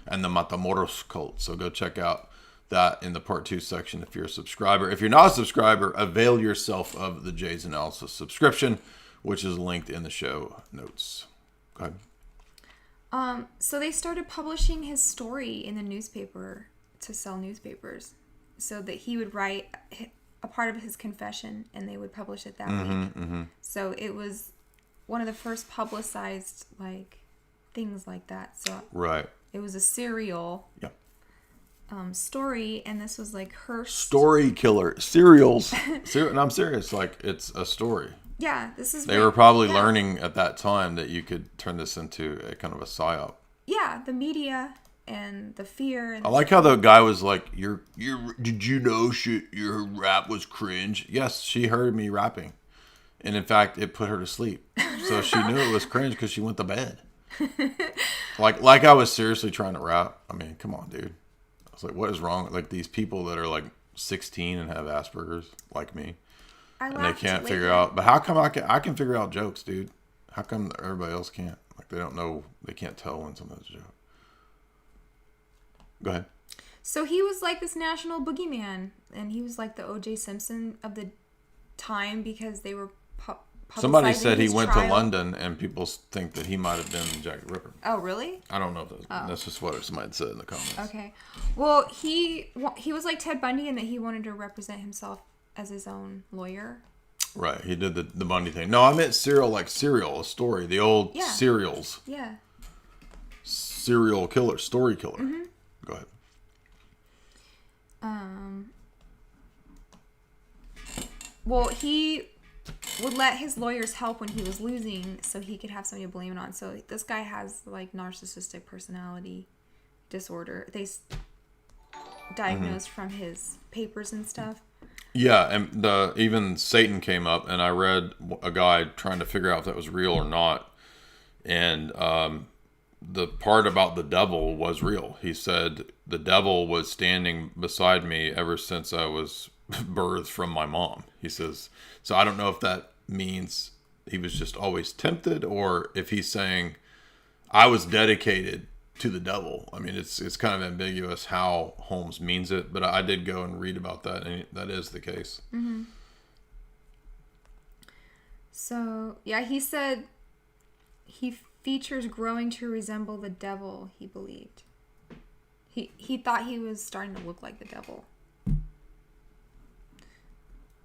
And the Matamoros cult. So go check out that in the part 2 section if you're a subscriber. If you're not a subscriber, avail yourself of the Jay's Analysis subscription, which is linked in the show notes. Go ahead. So they started publishing his story in the newspaper to sell newspapers, so that he would write a part of his confession and they would publish it that way. So it was one of the first publicized things like that. So Right. it was a serial story, and this was her story killer serials. And I'm serious. It's a story. Yeah, this is. They were probably learning at that time that you could turn this into a kind of a psyop. Yeah, the media and the fear. And I like how the guy was like, did you know your rap was cringe? Yes, she heard me rapping. And in fact, it put her to sleep. So she knew it was cringe because she went to bed. Like I was seriously trying to rap. I mean, come on, dude. I was like, what is wrong? These people that are 16 and have Asperger's like me. And they can't figure out. But how come I can figure out jokes, dude? How come everybody else can't? They don't know. They can't tell when something's a joke. Go ahead. So he was this national boogeyman, and he was the O.J. Simpson of the time because they were Somebody publicizing said he his went to trial. London, and people think that he might have been Jack the Ripper. Oh, really? I don't know if that's just what somebody said in the comments. Okay. Well, he was like Ted Bundy in that he wanted to represent himself as his own lawyer. Right, he did the Bundy thing. No, I meant serial, like Serial, a story. The old serials. Yeah. Serial killer, story killer. Mm-hmm. Go ahead. Well, he would let his lawyers help when he was losing so he could have somebody to blame it on. So this guy has like narcissistic personality disorder. They diagnosed from his papers and stuff. Yeah, and even Satan came up, and I read a guy trying to figure out if that was real or not. And the part about the devil was real. He said the devil was standing beside me ever since I was birthed from my mom. He says, so I don't know if that means he was just always tempted, or if he's saying I was dedicated to the devil. I mean, it's kind of ambiguous how Holmes means it, but I did go and read about that, and that is the case. Mm-hmm. So, yeah, he said he features growing to resemble the devil, he believed. He thought he was starting to look like the devil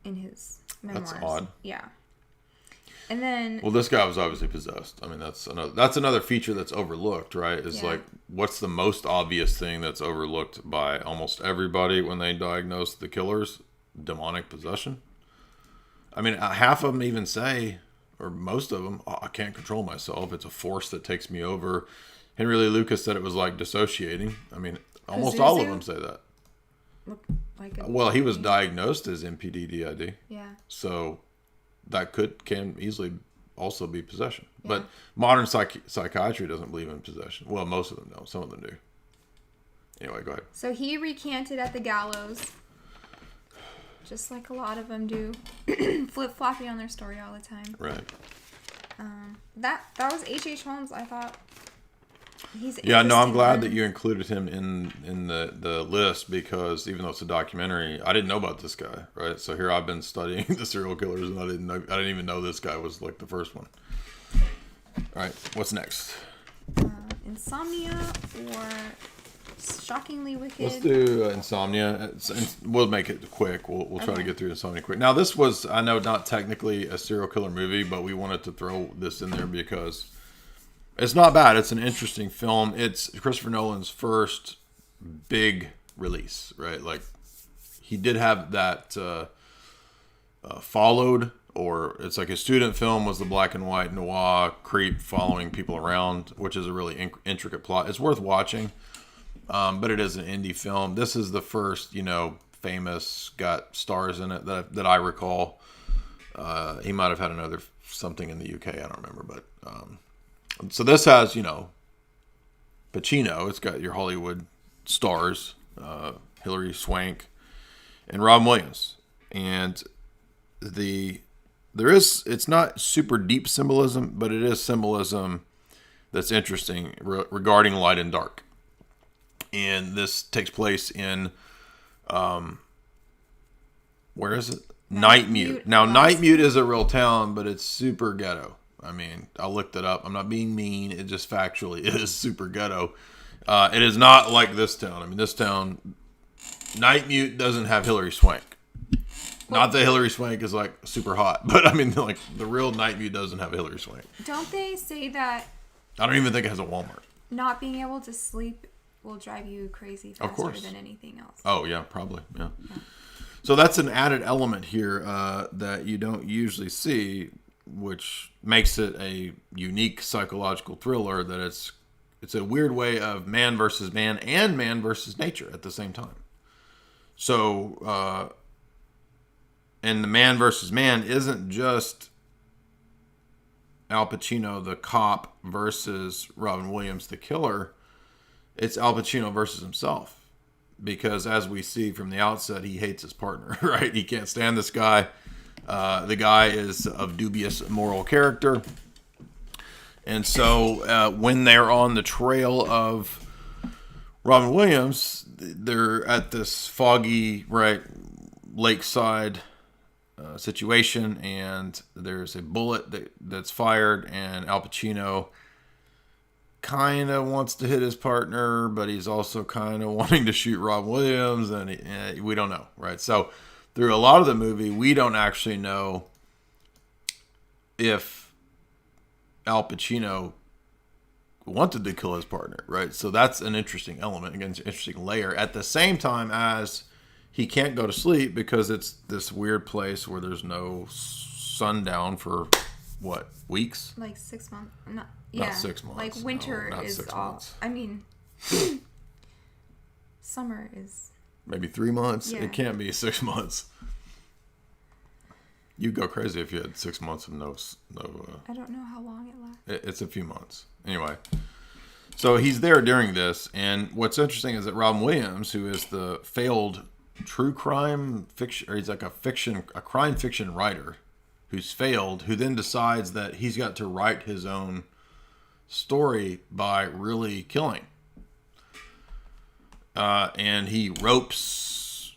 in his memoirs. That's odd. Yeah. And then... Well, this guy was obviously possessed. I mean, that's another feature that's overlooked, right? Is like, what's the most obvious thing that's overlooked by almost everybody when they diagnose the killers? Demonic possession. I mean, half of them even say, or most of them, I can't control myself. It's a force that takes me over. Henry Lee Lucas said it was like dissociating. I mean, almost all of them say that. Well, he was diagnosed as MPD-DID. Yeah. So that can easily also be possession. Yeah. But modern psychiatry doesn't believe in possession. Well, most of them don't. Some of them do. Anyway, go ahead. So he recanted at the gallows, just like a lot of them do, flip-flopping on their story all the time. Right. That was H.H. Holmes, I thought. He's I'm glad that you included him in the list, because even though it's a documentary, I didn't know about this guy, right? So here I've been studying the serial killers, and I didn't even know this guy was like the first one. All right, what's next? Insomnia or Shockingly Wicked? Let's do Insomnia. We'll make it quick. We'll try to get through Insomnia quick. Now, this was, I know, not technically a serial killer movie, but we wanted to throw this in there because it's not bad. It's an interesting film. It's Christopher Nolan's first big release, right? Like, he did have that Followed, or it's like his student film was the black and white noir creep following people around, which is a really intricate plot. It's worth watching, but it is an indie film. This is the first, famous, got stars in it that I recall. He might have had another something in the UK. I don't remember, but so this has, Pacino. It's got your Hollywood stars, Hilary Swank and Robin Williams. And it's not super deep symbolism, but it is symbolism that's interesting regarding light and dark. And this takes place in, where is it? Night Mute. Now, Night Mute is a real town, but it's super ghetto. I mean, I looked it up. I'm not being mean. It just factually is super ghetto. It is not like this town. I mean, this town, Night Mute doesn't have Hilary Swank. Not that Hilary Swank is like super hot, but I mean, like, the real Night Mute doesn't have Hilary Swank. Don't they say that I don't even think it has a Walmart. not being able to sleep will drive you crazy faster than anything else? Oh, yeah, probably. Yeah. So that's an added element here that you don't usually see, which makes it a unique psychological thriller, that it's a weird way of man versus man and man versus nature at the same time. So, and the man versus man isn't just Al Pacino, the cop, versus Robin Williams, the killer. It's Al Pacino versus himself. Because as we see from the outset, he hates his partner, right? He can't stand this guy. The guy is of dubious moral character. And so when they're on the trail of Robin Williams, they're at this foggy, right, lakeside situation, and there's a bullet that's fired, and Al Pacino kind of wants to hit his partner, but he's also kind of wanting to shoot Rob Williams, and we don't know, right? So through a lot of the movie, we don't actually know if Al Pacino wanted to kill his partner, right? So that's an interesting element, again, it's an interesting layer. At the same time as he can't go to sleep because it's this weird place where there's no sundown for what, weeks? Like 6 months. Not 6 months. Like winter No, is 6 all. months. I mean, summer is. Maybe 3 months. Yeah. It can't be 6 months. You'd go crazy if you had 6 months of no. I don't know how long it lasts. It's a few months. Anyway, so he's there during this, and what's interesting is that Robin Williams, who is the failed true crime fiction, or he's like a crime fiction writer who's failed, who then decides that he's got to write his own story by really killing. And he ropes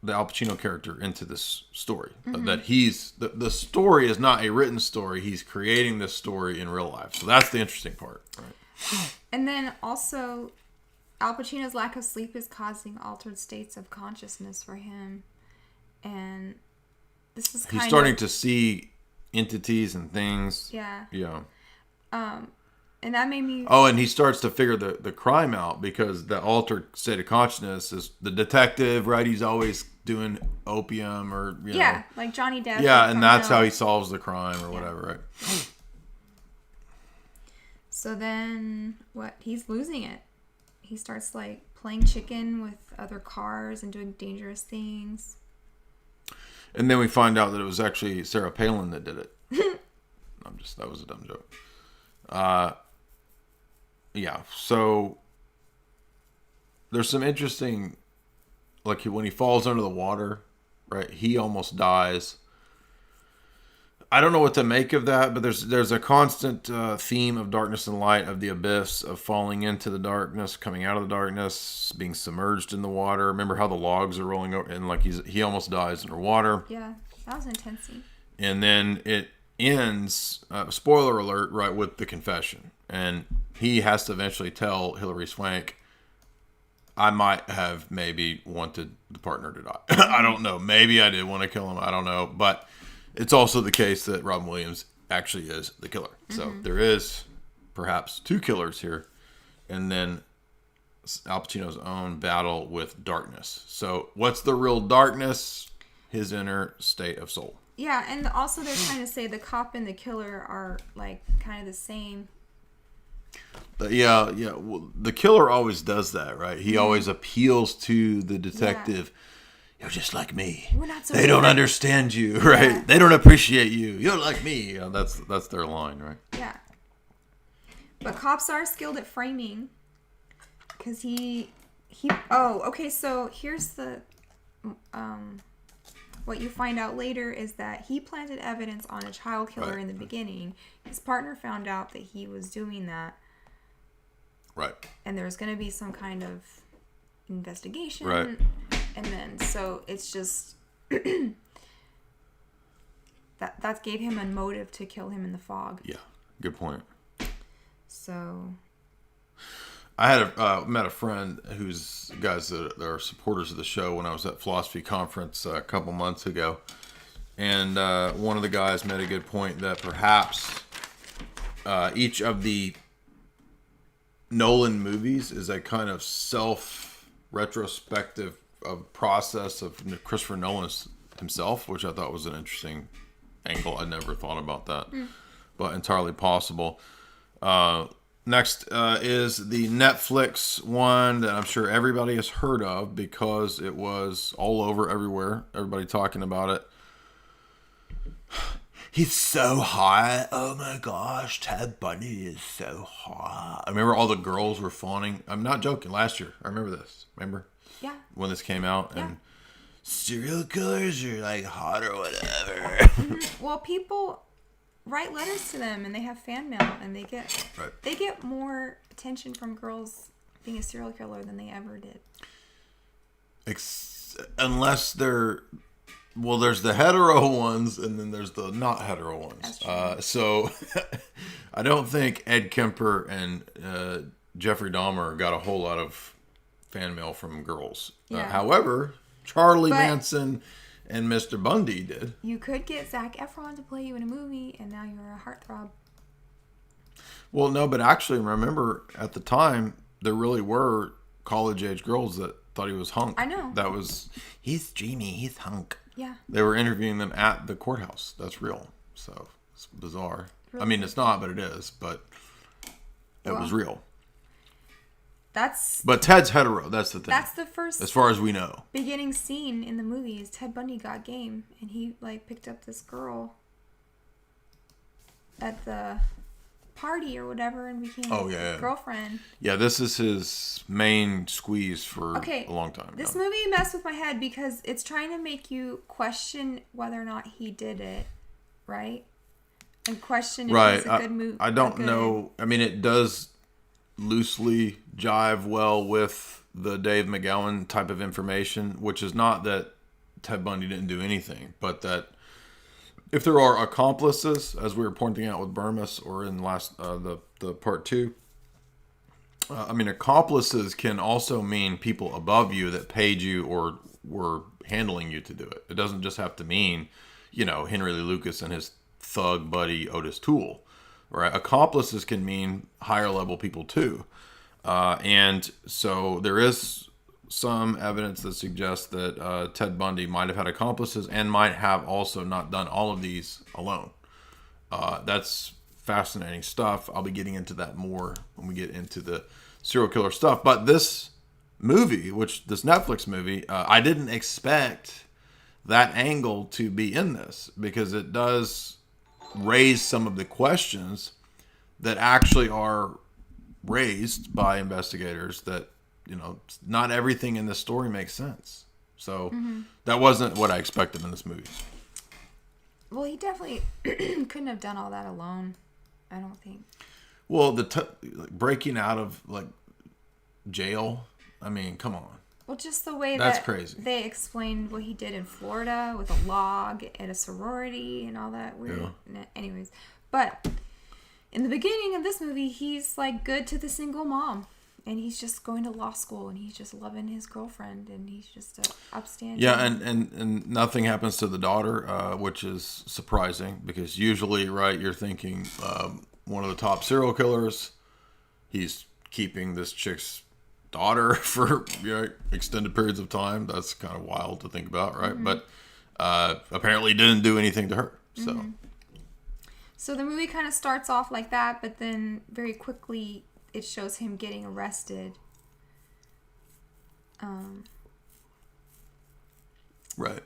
the Al Pacino character into this story. That he's the story is not a written story. He's creating this story in real life. So that's the interesting part. Right? And then also, Al Pacino's lack of sleep is causing altered states of consciousness for him. And this is He's starting to see entities and things. Yeah. Yeah. And that made me... Oh, and he starts to figure the crime out because the altered state of consciousness is the detective, right? He's always doing opium or, you know. like Johnny Depp. Yeah, and that's how he solves the crime or whatever, right? So then, he's losing it. He starts, like, playing chicken with other cars and doing dangerous things. And then we find out that it was actually Sarah Palin that did it. That was a dumb joke. Yeah, so there's some interesting, like when he falls under the water, right? He almost dies. I don't know what to make of that, but there's a constant theme of darkness and light, of the abyss, of falling into the darkness, coming out of the darkness, being submerged in the water. Remember how the logs are rolling over, and like he almost dies underwater. Yeah, that was an intense scene. And then it ends, spoiler alert, right, with the confession. And he has to eventually tell Hilary Swank, I might have maybe wanted the partner to die. I don't know. Maybe I did want to kill him. I don't know. But it's also the case that Robin Williams actually is the killer. So there is perhaps two killers here. And then Al Pacino's own battle with darkness. So what's the real darkness? His inner state of soul. Yeah, and also they're trying to say the cop and the killer are like kind of the same. Yeah. Well, the killer always does that, right? He always appeals to the detective. Yeah. You're just like me. We're not so they don't understand you, right? Yeah. They don't appreciate you. You're like me. You know, that's their line, right? Yeah. But cops are skilled at framing. Because he... Oh, okay, so here's the... What you find out later is that he planted evidence on a child killer in the beginning. His partner found out that he was doing that. Right. And there's going to be some kind of investigation. Right. And then, so it's just... that gave him a motive to kill him in the fog. Yeah, good point. So... I had met a friend who's guys that are supporters of the show when I was at Philosophy Conference a couple months ago. And one of the guys made a good point that perhaps each of the Nolan movies is a kind of self-retrospective process of Christopher Nolan himself, which I thought was an interesting angle. I never thought about that, but entirely possible. Next is the Netflix one that I'm sure everybody has heard of because it was all over everywhere. Everybody talking about it. He's so hot. Oh my gosh, Ted Bundy is so hot. I remember all the girls were fawning. I'm not joking. Last year, I remember this. Remember? Yeah. When this came out, and Serial killers are like hot or whatever. Well, people write letters to them and they have fan mail and they get more attention from girls being a serial killer than they ever did. Unless they're Well, there's the hetero ones, and then there's the not hetero ones. That's true. So I don't think Ed Kemper and Jeffrey Dahmer got a whole lot of fan mail from girls. Yeah. However, Charlie But- Manson and Mr. Bundy did. You could get Zac Efron to play you in a movie, and now you're a heartthrob. Well, no, but actually, remember at the time there really were college-age girls that thought he was hunk. I know. That was, he's dreamy, he's hunk. Yeah. They were interviewing them at the courthouse. That's real. So it's bizarre. Really? I mean, it's not, but it is. But it was real. That's But Ted's hetero. That's the thing. that's the first as far as we know. beginning scene in the movie is Ted Bundy got game, and he like picked up this girl at the party or whatever and became his girlfriend. Yeah, this is his main squeeze for Okay, a long time. This yeah. movie messed with my head because it's trying to make you question whether or not he did it, right? And question if it's a good movie. I don't know. I mean, it does loosely jive well with the Dave McGowan type of information, which is not that Ted Bundy didn't do anything, but that if there are accomplices, as we were pointing out with Burmese or in last the part 2, I mean, accomplices can also mean people above you that paid you or were handling you to do it. It doesn't just have to mean, Henry Lee Lucas and his thug buddy Otis Toole, right? Accomplices can mean higher level people too. And so there is some evidence that suggests that Ted Bundy might have had accomplices and might have also not done all of these alone. That's fascinating stuff. I'll be getting into that more when we get into the serial killer stuff. But this movie, this Netflix movie, I didn't expect that angle to be in this because it does raise some of the questions that actually are raised by investigators that, not everything in this story makes sense. So that wasn't what I expected in this movie. Well, he definitely couldn't have done all that alone, I don't think. Well, breaking out of jail, I mean, come on. Well, just the way That's that crazy. they explained what he did in Florida with a log at a sorority and all that weird. Anyways, but in the beginning of this movie, he's like good to the single mom, and he's just going to law school, and he's just loving his girlfriend, and he's just upstanding. Yeah, and nothing happens to the daughter, which is surprising because usually, right, you're thinking one of the top serial killers, he's keeping this chick's daughter for extended periods of time. That's kind of wild to think about, right? But apparently didn't do anything to her. So the movie kind of starts off like that, but then very quickly it shows him getting arrested. Right.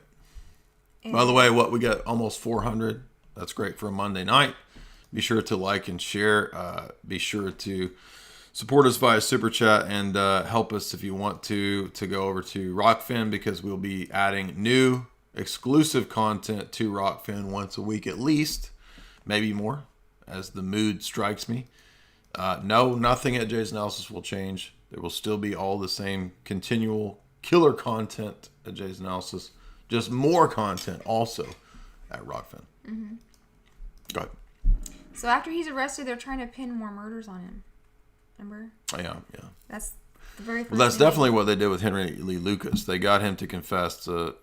By the way, we got almost 400. That's great for a Monday night. Be sure to like and share. Be sure to support us via Super Chat and help us if you want to go over to Rokfin because we'll be adding new exclusive content to Rokfin once a week at least, maybe more as the mood strikes me. No, nothing at Jay's Analysis will change. There will still be all the same continual killer content at Jay's Analysis, just more content also at Rokfin. Go ahead. So after he's arrested, they're trying to pin more murders on him. Remember? Yeah. That's the very first Well, that's thing. definitely what they did with Henry Lee Lucas. They got him to confess to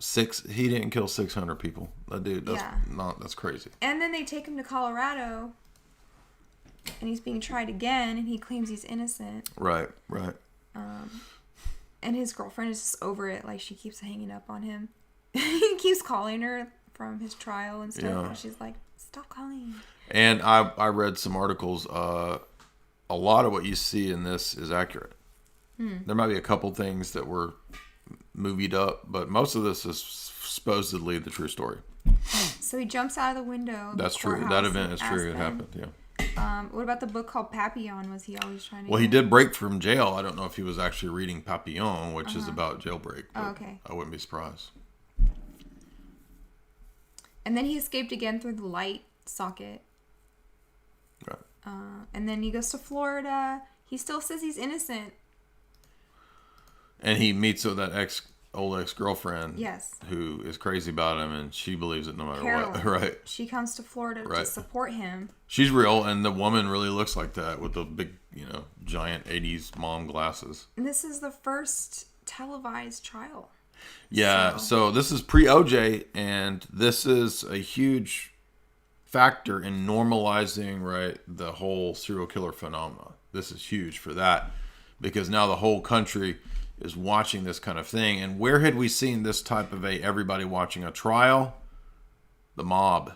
he didn't kill 600 people. That dude, that's crazy. And then they take him to Colorado, and he's being tried again, and he claims he's innocent. Right. And his girlfriend is just over it. Like, she keeps hanging up on him. He keeps calling her from his trial and stuff. Yeah. And she's like, stop calling. And I read some articles. A lot of what you see in this is accurate. There might be a couple things that were movied up, but most of this is supposedly the true story. So he jumps out of the window. That's true. That event is true. It happened. Yeah. What about the book called Papillon? Was he always trying to? Well, he did break from jail. I don't know if he was actually reading Papillon, which is about jailbreak. Oh, okay. I wouldn't be surprised. And then he escaped again through the light socket. Right. And then he goes to Florida. He still says he's innocent. And he meets with that old ex-girlfriend. Yes. Who is crazy about him, and she believes it no matter Carolyn. what. Right. She comes to Florida to support him. She's real, and the woman really looks like that with the big, giant 80s mom glasses. And this is the first televised trial. Yeah, so this is pre-OJ, and this is a huge factor in normalizing, right, the whole serial killer phenomena. This is huge for that, because now the whole country is watching this kind of thing. And where had we seen this type of everybody watching a trial? The mob.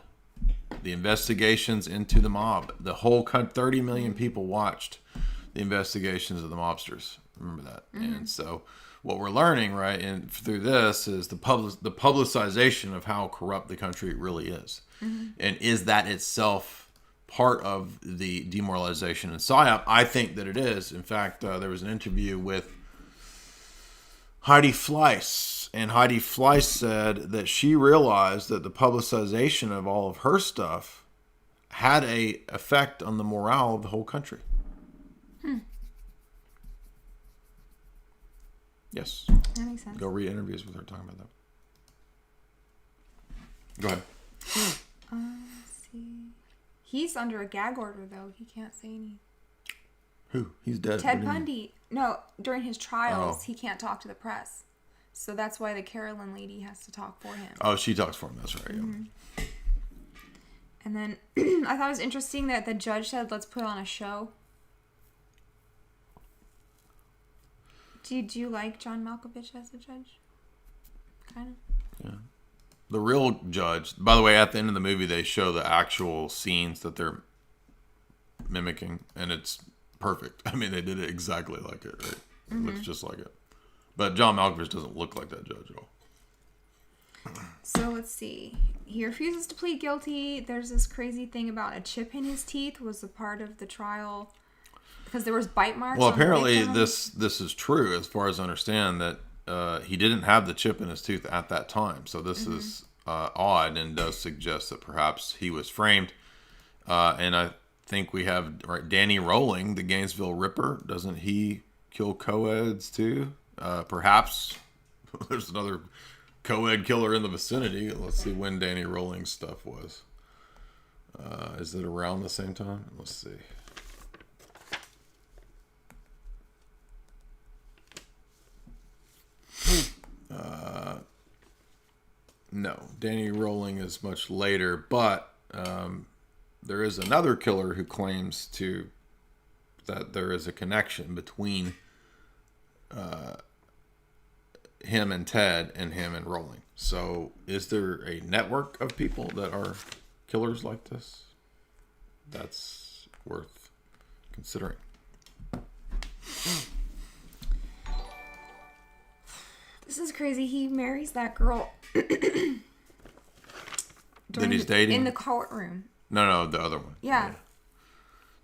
The investigations into the mob. The whole 30 million people watched the investigations of the mobsters. Remember that. Mm-hmm. And so what we're learning, right, and through this is the publicization of how corrupt the country really is. Mm-hmm. And is that itself part of the demoralization and psyop? I think that it is. In fact, there was an interview with Heidi Fleiss, and Heidi Fleiss said that she realized that the publicization of all of her stuff had a effect on the morale of the whole country. Yes. That makes sense. Go read interviews with her talking about that. Go ahead. Let's see. He's under a gag order, though. He can't say any. Who? He's dead. Ted Bundy. No, during his trials, he can't talk to the press. So that's why the Carolyn lady has to talk for him. Oh, she talks for him. That's right. Mm-hmm. Yeah. And then I thought it was interesting that the judge said, let's put on a show. Do you like John Malkovich as a judge? Kind of. Yeah. The real judge, by the way, at the end of the movie, they show the actual scenes that they're mimicking, and it's perfect. I mean, they did it exactly like it, right? It looks just like it. But John Malkovich doesn't look like that judge at all. So let's see. He refuses to plead guilty. There's this crazy thing about a chip in his teeth was a part of the trial because there was bite marks. Well, apparently this is true as far as I understand, that he didn't have the chip in his tooth at that time. So this is odd and does suggest that perhaps he was framed. And I think we have Danny Rolling, the Gainesville Ripper. Doesn't he kill co-eds too? Perhaps there's another co-ed killer in the vicinity. Let's see when Danny Rolling's stuff was. Is it around the same time? Let's see. No, Danny Rolling is much later, but there is another killer who claims that there is a connection between him and Ted and him and Rolling. So is there a network of people that are killers like this? That's worth considering. This is crazy. He marries that girl. That he's dating? In the courtroom. No, the other one. Yeah.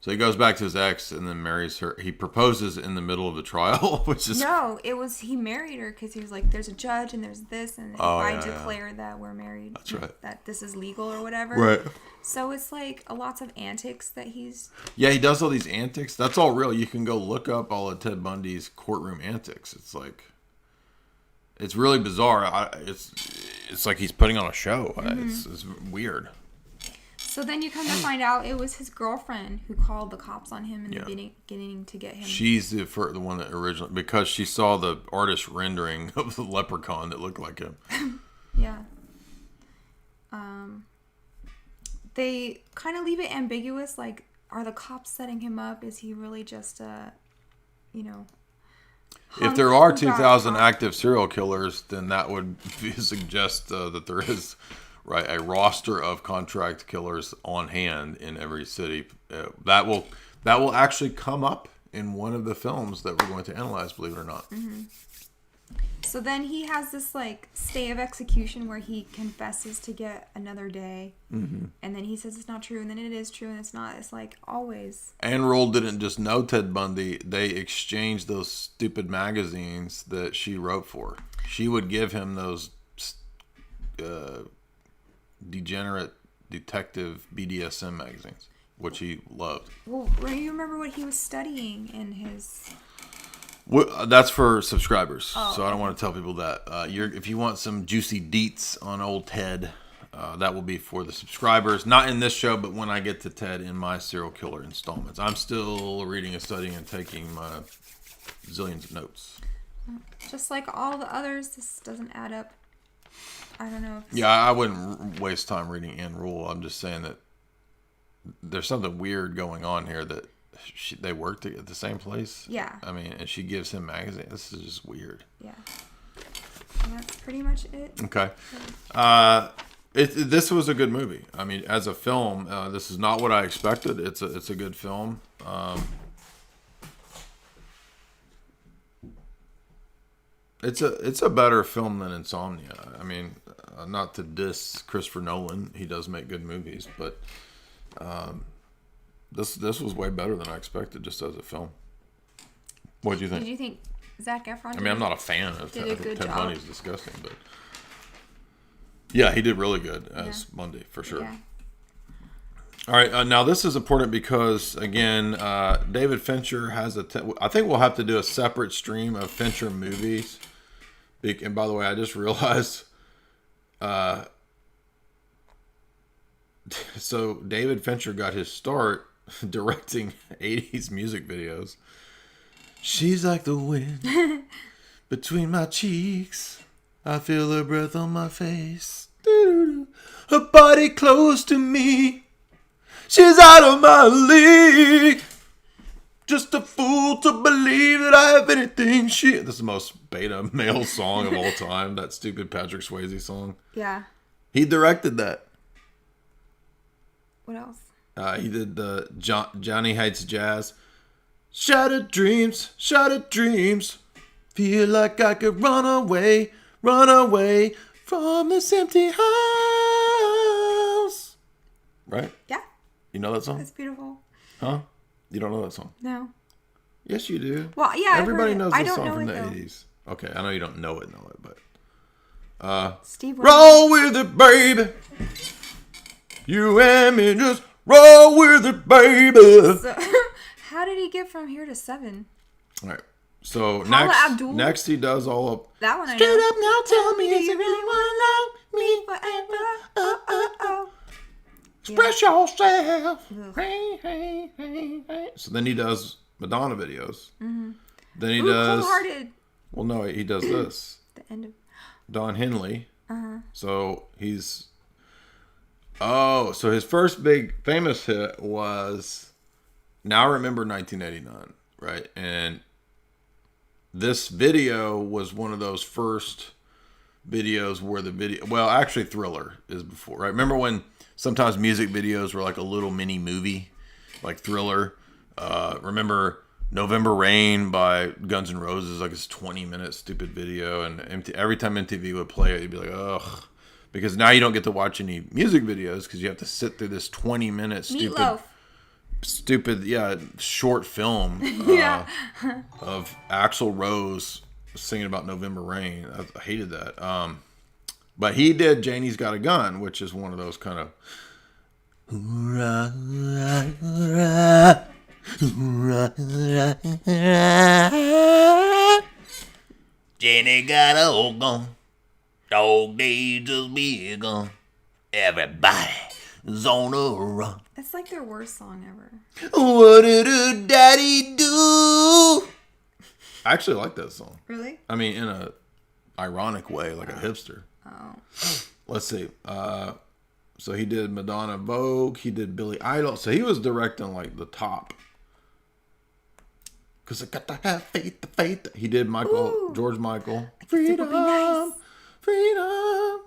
So he goes back to his ex and then marries her. He proposes in the middle of the trial, which is... No, he married her because he was like, there's a judge and there's this, and if I declare that we're married, that's right, that this is legal or whatever. Right. So it's like lots of antics that he's... Yeah, he does all these antics. That's all real. You can go look up all of Ted Bundy's courtroom antics. It's like... It's really bizarre. It's like he's putting on a show. It's weird. So then you come to find out it was his girlfriend who called the cops on him in the beginning to get him. She's the one that originally, because she saw the artist rendering of the leprechaun that looked like him. Yeah. They kind of leave it ambiguous. Like, are the cops setting him up? Is he really just a, if there are 2,000 active serial killers, then that would suggest that there is a roster of contract killers on hand in every city. That will actually come up in one of the films that we're going to analyze, believe it or not. Mm-hmm. So then he has this stay of execution where he confesses to get another day, and then he says it's not true, and then it is true, and it's not. It's like always. Ann Rule didn't just know Ted Bundy; they exchanged those stupid magazines that she wrote for. She would give him those degenerate detective BDSM magazines, which he loved. Well, you remember what he was studying in his... That's for subscribers, Oh, so I don't want to tell people that. If you want some juicy deets on old Ted, that will be for the subscribers. Not in this show, but when I get to Ted in my serial killer installments. I'm still reading and studying and taking my zillions of notes. Just like all the others, this doesn't add up. I don't know. Yeah, I wouldn't waste time reading Ann Rule. I'm just saying that there's something weird going on here that they worked at the same place. Yeah. I mean, and she gives him magazine. This is just weird. Yeah. And that's pretty much it. Okay. This was a good movie. I mean, as a film, this is not what I expected. It's a good film. It's a better film than Insomnia. I mean, not to diss Christopher Nolan. He does make good movies, but this was way better than I expected just as a film. What do you think? Did you think Zac Efron? I mean, I'm not a fan of did Ted. a good Ted job. Bundy's disgusting, but yeah, he did really good as Bundy for sure. Yeah. All right, now this is important because again, David Fincher has I think we'll have to do a separate stream of Fincher movies. And by the way, I just realized, so David Fincher got his start directing 80s music videos. She's like the wind between my cheeks. I feel her breath on my face. Her body close to me. She's out of my league. Just a fool to believe that I have anything. This is the most beta male song of all time. That stupid Patrick Swayze song. Yeah. He directed that. What else? He did the Johnny Hates Jazz. Shattered dreams, shattered dreams. Feel like I could run away from this empty house. Right? Yeah. You know that song? It's beautiful. Huh? You don't know that song? No. Yes, you do. Well, yeah. Everybody knows I this don't song know from it, the though. 80s. Okay, I know you don't know it, but... Steve. roll with it, baby. You and me just roll with it, baby. So, how did he get from here to 7? All right. So Paula Abdul? next he does all of... That one I Straight know. up now, tell me, is you really want to love me Forever. forever? Express yourself. Hey. So then he does Madonna videos. Mm-hmm. Then he does... Cold-hearted. Well, no, he does this. The end of... Don Henley. So he's... Oh, so his first big famous hit was Now I Remember 1989, right? And this video was one of those first videos where the video... Well, actually Thriller is before, right? Remember when sometimes music videos were like a little mini movie? Like Thriller. Remember November Rain by Guns N' Roses, like this 20-minute stupid video, and every time MTV would play it, you'd be like, ugh. Because now you don't get to watch any music videos because you have to sit through this 20-minute stupid, short film of Axl Rose singing about November Rain. I hated that. But he did Janie's Got a Gun, which is one of those kind of... Jenny got a old gun. Dog days just begun. Everybody's on a run. It's like their worst song ever. What did a daddy do? I actually like that song. Really? I mean, in a ironic way, like a hipster. Oh. Let's see. So he did Madonna Vogue. He did Billy Idol. So he was directing like the top. Because I got to have faith, the faith. He did George Michael. Freedom. Nice. Freedom.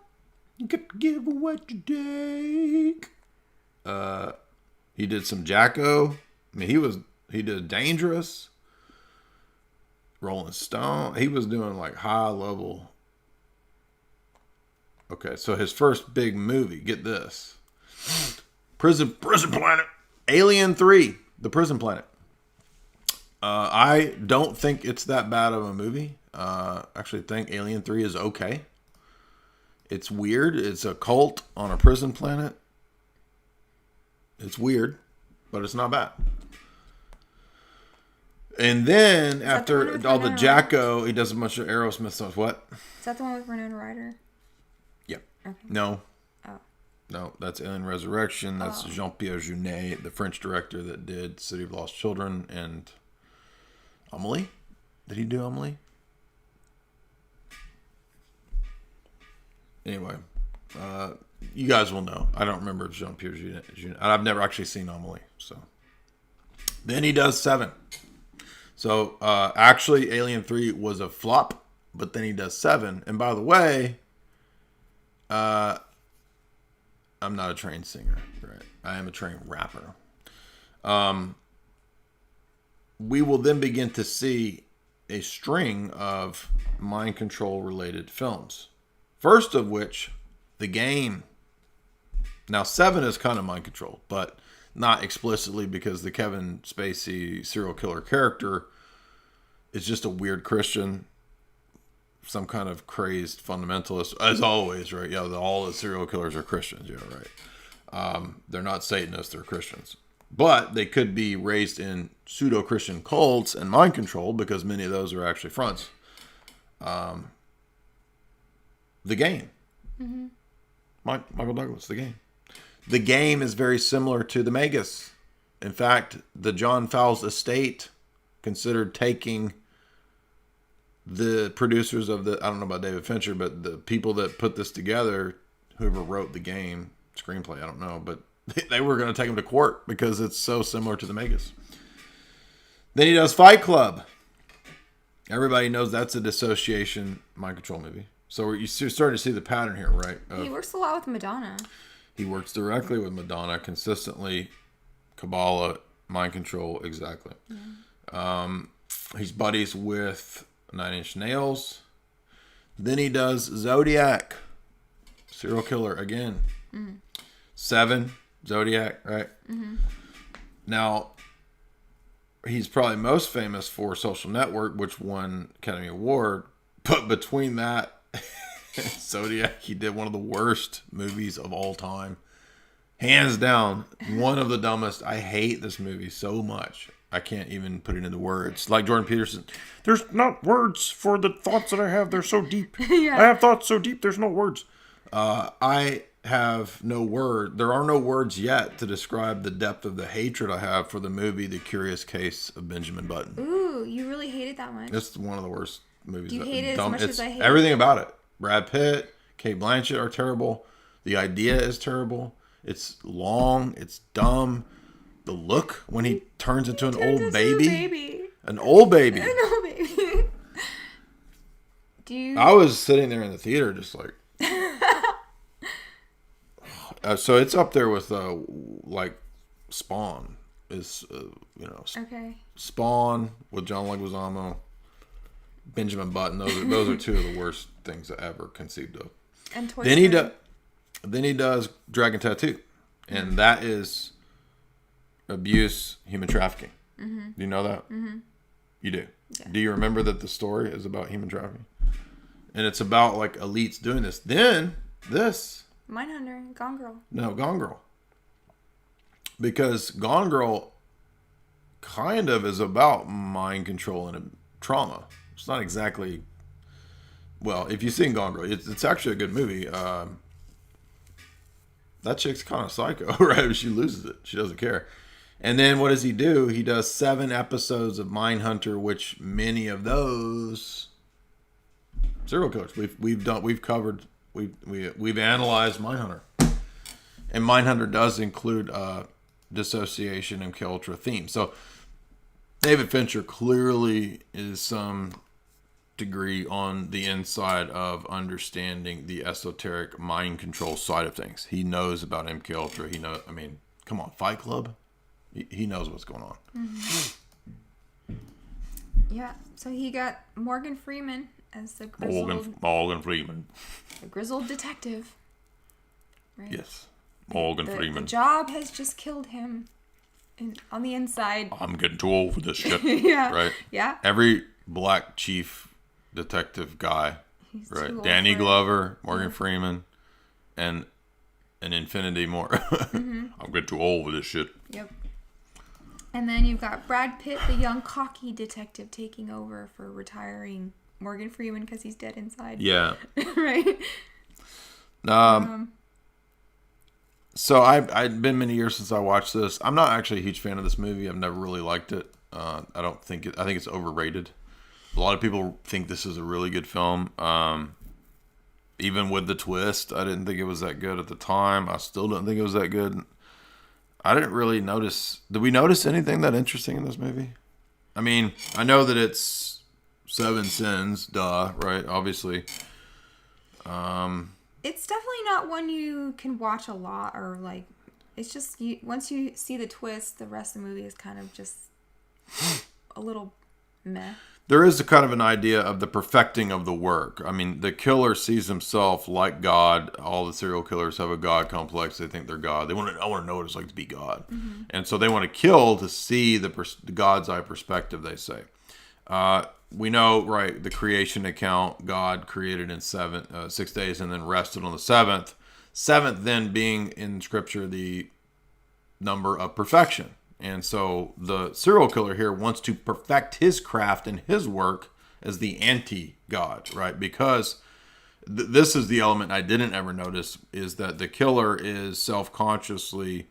You got to give what you take. He did some Jacko. I mean, he did Dangerous. Rolling Stone. He was doing like high level. Okay, so his first big movie, get this. Prison Planet. Alien 3, The Prison Planet. I don't think it's that bad of a movie. Actually think Alien 3 is okay. It's weird. It's a cult on a prison planet. It's weird, but it's not bad. And then that the one after with all the Winona Jacko, he does a bunch of Aerosmith songs. What? Is that the one with Winona Ryder? Yeah. Okay. No. Oh. No, that's Alien Resurrection. That's Jean-Pierre Jeunet, the French director that did City of Lost Children and Amelie. Did he do Amelie? Anyway, you guys will know. I don't remember Jean-Pierre Jeunet. I've never actually seen Amelie. So then he does 7. So actually, Alien 3 was a flop, but then he does 7. And by the way, I'm not a trained singer, right? I am a trained rapper. We will then begin to see a string of mind control related films. First of which, The Game. Now, 7 is kind of mind control, but not explicitly, because the Kevin Spacey serial killer character is just a weird Christian, some kind of crazed fundamentalist, as always, right? Yeah, all the serial killers are Christians, yeah, right. They're not Satanists, they're Christians. But they could be raised in pseudo-Christian cults and mind control, because many of those are actually fronts. The Game. Mm-hmm. Michael Douglas, The Game. The Game is very similar to The Magus. In fact, the John Fowles estate considered taking the producers of I don't know about David Fincher, but the people that put this together, whoever wrote The Game, screenplay, I don't know, but they were going to take him to court because it's so similar to The Magus. Then he does Fight Club. Everybody knows that's a dissociation mind control movie. So you're starting to see the pattern here, right? He works a lot with Madonna. He works directly with Madonna, consistently. Kabbalah, mind control, exactly. Yeah. He's buddies with 9 Inch Nails. Then he does Zodiac. Serial killer again. Mm-hmm. 7, Zodiac, right? Mm-hmm. Now, he's probably most famous for Social Network, which won Academy Award. But between that and Zodiac, he did one of the worst movies of all time. Hands down, one of the dumbest. I hate this movie so much. I can't even put it into words. Like Jordan Peterson, there's not words for the thoughts that I have. They're so deep. Yeah. I have thoughts so deep, there's no words. I have no word. There are no words yet to describe the depth of the hatred I have for the movie The Curious Case of Benjamin Button. Ooh, you really hate it that much? It's one of the worst movies. Do you hate it as much as I hate it? Everything about it. Brad Pitt, Cate Blanchett are terrible. The idea is terrible. It's long. It's dumb. The look when he turns into an old baby. An old baby. An old baby. I was sitting there in the theater just like... so it's up there with like Spawn. Is okay. Spawn with John Leguizamo, Benjamin Button. Those are two of the worst things I ever conceived of. And Toy Story. Then he does Dragon Tattoo, and that is abuse, human trafficking. Mm-hmm. Do you know that? Mm-hmm. You do. Yeah. Do you remember that the story is about human trafficking? And it's about like elites doing this. Then this. Mindhunter, Gone Girl. No, Gone Girl. Because Gone Girl kind of is about mind control and trauma. It's not exactly... Well, if you've seen Gone Girl, it's actually a good movie. That chick's kind of psycho, right? She loses it. She doesn't care. And then what does he do? He does 7 episodes of Mindhunter, which many of those serial killers we've covered. We've analyzed Mindhunter, and Mindhunter does include dissociation and MKUltra themes. So David Fincher clearly is some degree on the inside of understanding the esoteric mind control side of things. He knows about MKUltra. He knows. I mean, come on, Fight Club. He knows what's going on. Mm-hmm. Yeah. So he got Morgan Freeman as the grizzled... Morgan Freeman. The grizzled detective. Right? Yes. Morgan Freeman. The job has just killed him on the inside. I'm getting too old for this shit. Yeah. Right? Yeah. Every black chief detective guy. He's right. Danny Glover, Morgan Freeman, and an infinity more. Mm-hmm. I'm getting too old for this shit. Yep. And then you've got Brad Pitt, the young cocky detective, taking over for retiring Morgan Freeman because he's dead inside. Yeah. Right? So I'd been many years since I watched this. I'm not actually a huge fan of this movie. I've never really liked it. I think it's overrated. A lot of people think this is a really good film. Even with the twist, I didn't think it was that good at the time. I still don't think it was that good. I didn't really notice. Did we notice anything that interesting in this movie? I mean, I know that it's 7 sins, right? Obviously. It's definitely not one you can watch a lot, or like, it's just once you see the twist, the rest of the movie is kind of just a little meh. There is a kind of an idea of the perfecting of the work. I mean, the killer sees himself like God. All the serial killers have a God complex. They think they're God. I want to know what it's like to be God. Mm-hmm. And so they want to kill to see the God's eye perspective, they say. We know, right, the creation account, God created in 6 days and then rested on the seventh. Seventh then being in Scripture the number of perfection. And so the serial killer here wants to perfect his craft and his work as the anti-God, right? Because this is the element I didn't ever notice, is that the killer is self-consciously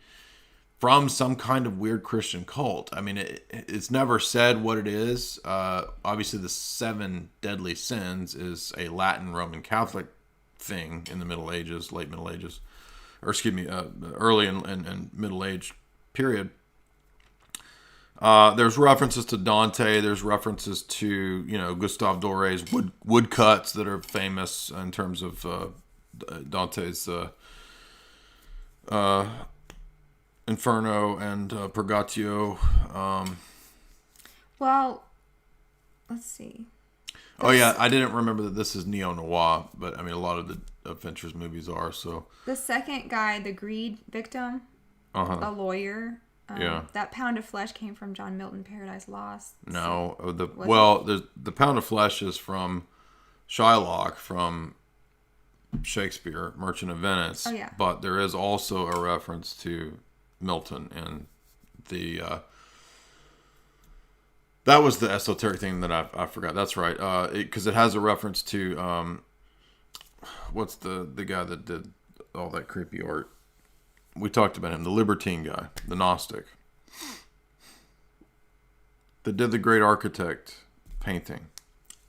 from some kind of weird Christian cult. I mean, it's never said what it is. Obviously, the 7 deadly sins is a Latin Roman Catholic thing in the Middle Ages, late Middle Ages, or excuse me, early and Middle Age period. There's references to Dante. There's references to, Gustave Doré's woodcuts that are famous in terms of Dante's Inferno and Purgatio. Well, let's see. Oh yeah, I didn't remember that this is neo-noir, but I mean a lot of Fincher's movies are. So the second guy, the greed victim, a lawyer. Yeah. That pound of flesh came from John Milton, Paradise Lost. No, the pound of flesh is from Shylock from Shakespeare, Merchant of Venice. Oh yeah. But there is also a reference to Milton and the that was the esoteric thing that I forgot. That's right, because it has a reference to what's the guy that did all that creepy art. We talked about him, the libertine guy, the Gnostic, that did the Great Architect painting.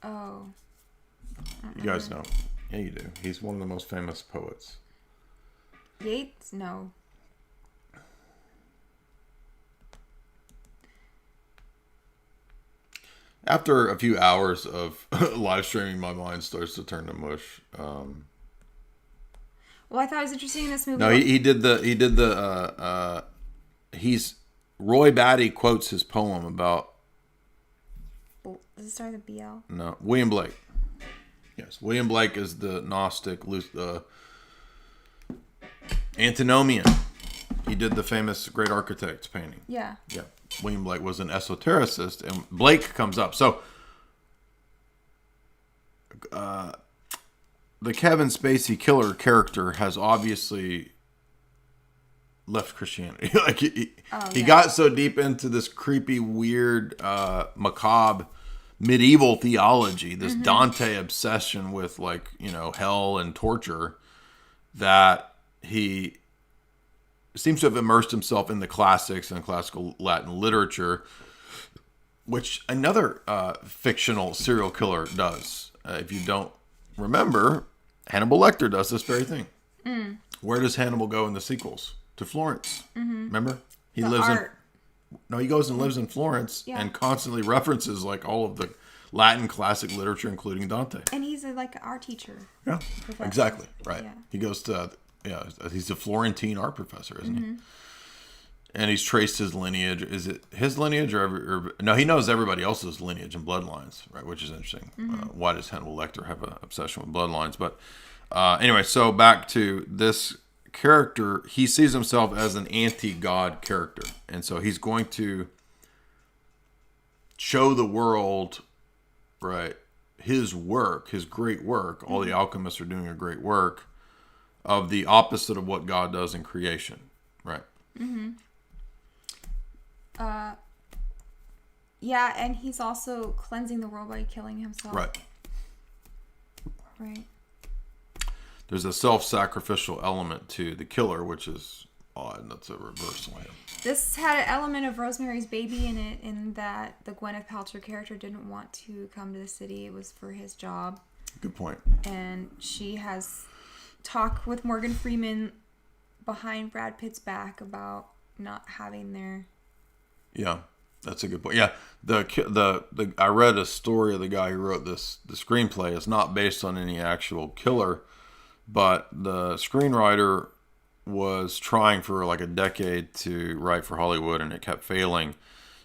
Oh. You guys know. Yeah, you do. He's one of the most famous poets. Yeats? No. After a few hours of live streaming, my mind starts to turn to mush. Well, I thought it was interesting in this movie. No, Roy Batty quotes his poem about. Does it start with BL? No, William Blake. Yes, William Blake is the Gnostic antinomian. He did the famous Great Architect painting. Yeah. Yeah. William Blake was an esotericist, and Blake comes up. So, the Kevin Spacey killer character has obviously left Christianity. Like he got so deep into this creepy, weird, macabre, medieval theology, this Dante obsession with hell and torture, that he seems to have immersed himself in the classics and classical Latin literature, which another fictional serial killer does. If you don't remember, Hannibal Lecter does this very thing. Mm. Where does Hannibal go in the sequels? To Florence. Mm-hmm. Remember? He goes and lives in Florence and constantly references all of the Latin classic literature, including Dante. And he's an art teacher. Yeah, exactly. Right. Yeah. He goes to, he's a Florentine art professor, isn't he? And he's traced his lineage. Is it his lineage or no? He knows everybody else's lineage and bloodlines, right? Which is interesting. Why does Hannibal Lecter have an obsession with bloodlines? But anyway, so back to this character. He sees himself as an anti-God character, and so he's going to show the world, right, his work, his great work. All the alchemists are doing a great work of the opposite of what God does in creation, right? Mm-hmm. Yeah, and he's also cleansing the world by killing himself. Right. Right. There's a self-sacrificial element to the killer, which is odd. That's a reversal here. This had an element of Rosemary's Baby in it, in that the Gwyneth Paltrow character didn't want to come to the city. It was for his job. Good point. And she has talked with Morgan Freeman behind Brad Pitt's back about not having their... Yeah, that's a good point. Yeah, the I read a story of the guy who wrote the screenplay. It's not based on any actual killer, but the screenwriter was trying for like a decade to write for Hollywood, and it kept failing.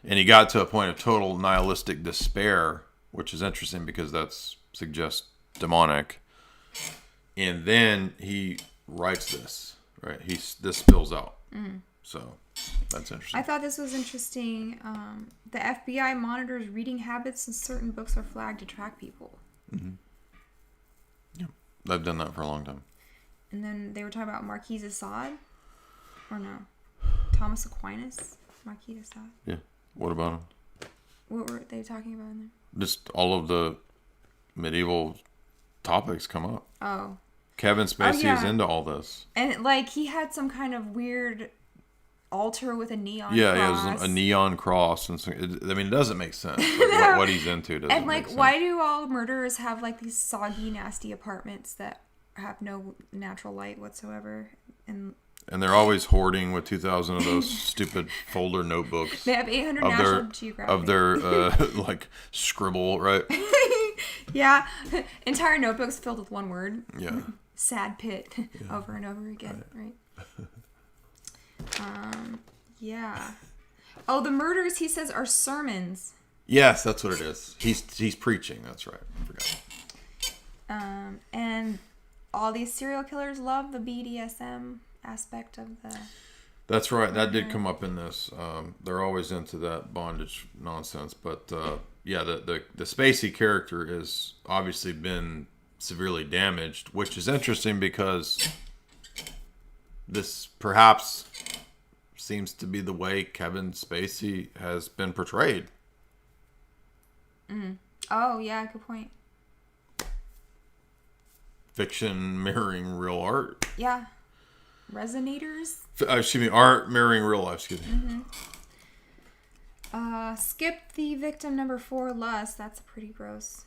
And he got to a point of total nihilistic despair, which is interesting because that suggests demonic. And then he writes this, right? This spills out. So that's interesting. I thought this was interesting. The FBI monitors reading habits, and certain books are flagged to track people. Yeah, they've done that for a long time. And then they were talking about Marquis de Sade. Or no. Thomas Aquinas. Marquis de Sade. Yeah. What about him? What were they talking about in there? Just all of the medieval topics come up. Oh. Kevin Spacey is yeah. into all this. And like he had some kind of weird altar with a neon Yeah, cross. he has a neon cross. And so, it doesn't make sense. Like, what he's into doesn't And like, make sense. why do all murderers have like these soggy, nasty apartments that have no natural light whatsoever? And they're always hoarding with 2,000 of those stupid folder notebooks. they have 800 National Geographic. Of their, like, scribble, right? Yeah. Entire notebooks filled with one word. Yeah. Sad pit. Over and over again, right? Yeah. Oh, the murders, he says, are sermons. Yes, that's what it is. He's preaching. That's right. I forgot. And all these serial killers love the BDSM aspect of the... That's right. That did come up in this. They're always into that bondage nonsense. But, yeah, the Spacey character has obviously been severely damaged, which is interesting because this perhaps seems to be the way Kevin Spacey has been portrayed. Oh, yeah, good point. Fiction mirroring real art. Yeah. Resonators? Excuse me, art mirroring real life, excuse me. Skip the victim number 4, lust. That's pretty gross.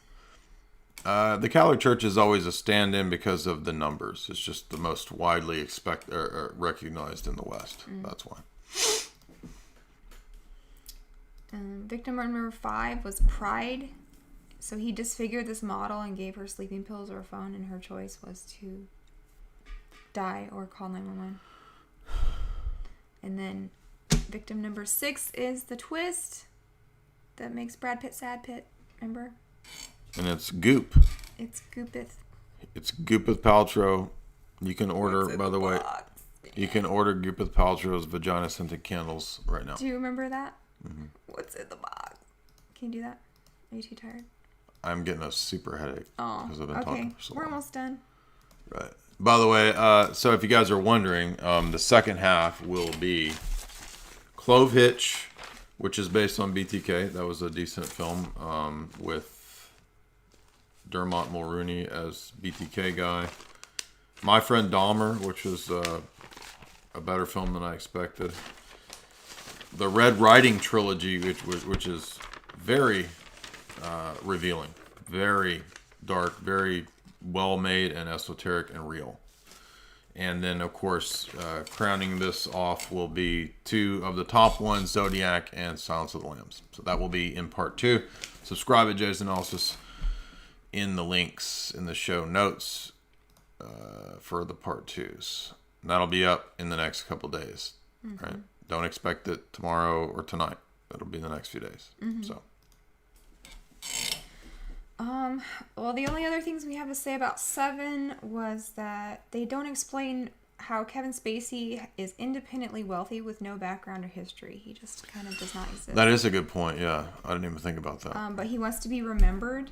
The Catholic Church is always a stand-in because of the numbers. It's just the most widely recognized in the West. That's why. Victim number 5 was pride. So he disfigured this model and gave her sleeping pills or a phone, and her choice was to die or call 911. And then victim number 6 is the twist that makes Brad Pitt sad Pitt. Remember? And it's Goop. It's Goopith. It's Goopith Paltrow. You can order, by the way, you can order Goopith Paltrow's vagina scented candles right now. Do you remember that? What's in the box? Can you do that? Are you too tired? I'm getting a super headache because I've been okay. talking for so We're long. almost done. Right. By the way, so if you guys are wondering, the second half will be Clove, Hitch, which is based on BTK. That was a decent film with Dermot Mulroney as BTK guy. My Friend Dahmer, which was a better film than I expected. The Red Riding Trilogy, which is very revealing, very dark, very well made and esoteric and real. And then, of course, crowning this off will be 2 of the top ones, Zodiac and Silence of the Lambs. So that will be in part 2. Subscribe at Jay's Analysis in the links in the show notes for the part 2s. And that'll be up in the next couple days. Right? Don't expect it tomorrow or tonight. That'll be in the next few days. So. Well, the only other things we have to say about 7 was that they don't explain how Kevin Spacey is independently wealthy with no background or history. He just kind of does not exist. That is a good point, yeah. I didn't even think about that. But he wants to be remembered,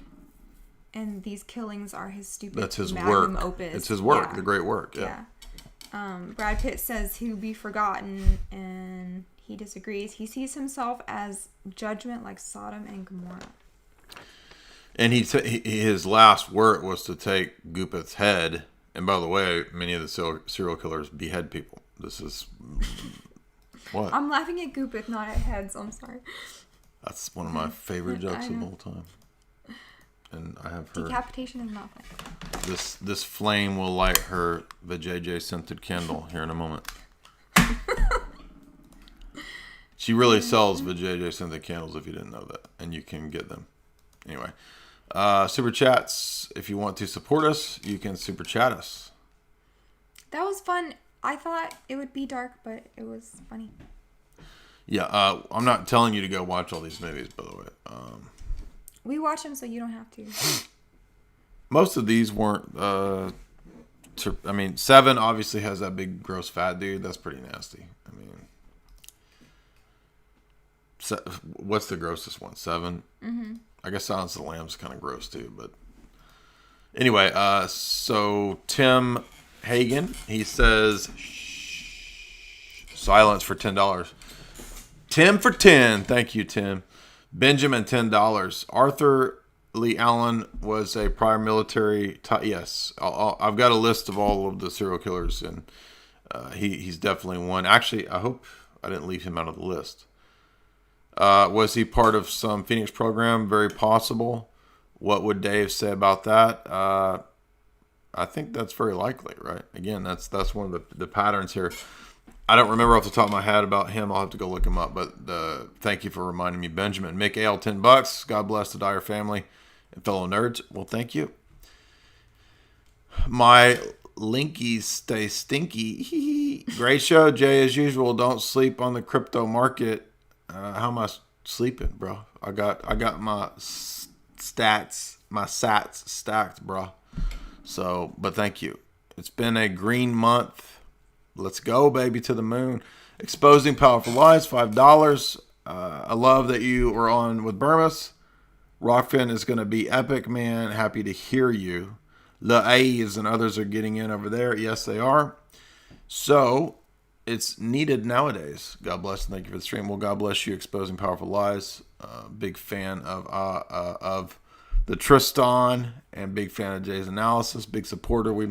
and these killings are his stupid That's his magnum work. opus. It's his work, Yeah. the great work, yeah. Brad Pitt says he'll be forgotten, and he disagrees. He sees himself as judgment like Sodom and Gomorrah. And his last word was to take Gupta's head. And by the way, many of the serial killers behead people. This is what? I'm laughing at Gupta, not at heads. I'm sorry. That's one of my favorite jokes of all time. And I have heard decapitation is nothing. This flame will light her the JJ scented candle here in a moment. She really sells the JJ scented candles if you didn't know that, and you can get them. Anyway, super chats. If you want to support us, you can super chat us. That was fun. I thought it would be dark, but it was funny. Yeah, I'm not telling you to go watch all these movies, by the way. We watch them so you don't have to. Most of these weren't. I mean, 7 obviously has that big gross fat dude. That's pretty nasty. I mean, what's the grossest one? 7. Mm-hmm. I guess Silence of the Lambs is kind of gross too. But anyway, so Tim Hagen, he says, silence for $10. Tim for 10. Thank you, Tim. Benjamin, $10. Arthur Lee Allen was a prior military. Yes, I've got a list of all of the serial killers, and he's definitely one. Actually, I hope I didn't leave him out of the list. Was he part of some Phoenix program? Very possible. What would Dave say about that? I think that's very likely, right? Again, that's one of the patterns here. I don't remember off the top of my head about him. I'll have to go look him up. But thank you for reminding me, Benjamin. Mick Ale, $10. God bless the Dyer family and fellow nerds. Well, thank you. My linkies stay stinky. Great show, Jay. As usual, don't sleep on the crypto market. How am I sleeping, bro? I got my stats stacked, bro. So, but thank you. It's been a green month. Let's go, baby, to the moon. Exposing Powerful Lies, $5. I love that you were on with Burmis. Rokfin is going to be epic, man. Happy to hear you. The A's and others are getting in over there. Yes, they are. So, it's needed nowadays. God bless and thank you for the stream. Well, God bless you, Exposing Powerful Lies. Big fan of the Tristan and big fan of Jay's analysis. Big supporter. We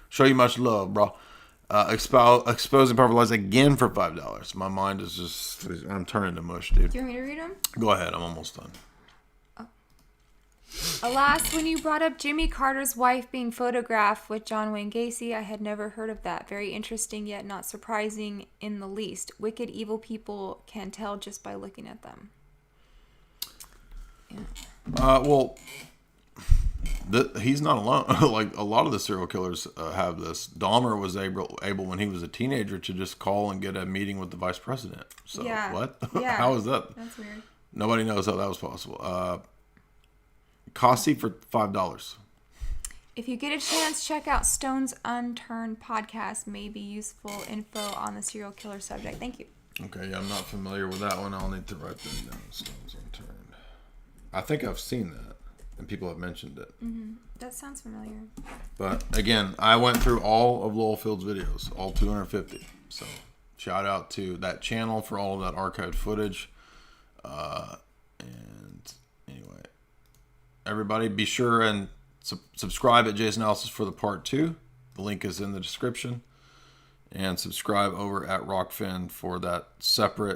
show you much love, bro. Exposing Powerful Lies again for $5. My mind is just, I'm turning to mush, dude. Do you want me to read them? Go ahead, I'm almost done. Alas, when you brought up Jimmy Carter's wife being photographed with John Wayne Gacy, I had never heard of that. Very interesting, yet not surprising in the least. Wicked, evil people can tell just by looking at them. Yeah. Well, he's not alone. Like, a lot of the serial killers have this. Dahmer was able when he was a teenager to just call and get a meeting with the vice president. So, yeah. What? Yeah. How is that? That's weird. Nobody knows how that was possible. Cossie for $5. If you get a chance, check out Stone's Unturned podcast. May be useful info on the serial killer subject. Thank you. Okay, yeah, I'm not familiar with that one. I'll need to write them down. Stones Unturned. I think I've seen that, and people have mentioned it. Mm-hmm. That sounds familiar. But again, I went through all of Lowell Field's videos, all 250. So shout out to that channel for all of that archived footage. And anyway, everybody be sure and subscribe at Jay's Analysis for the part 2. The link is in the description. And subscribe over at Rokfin for that separate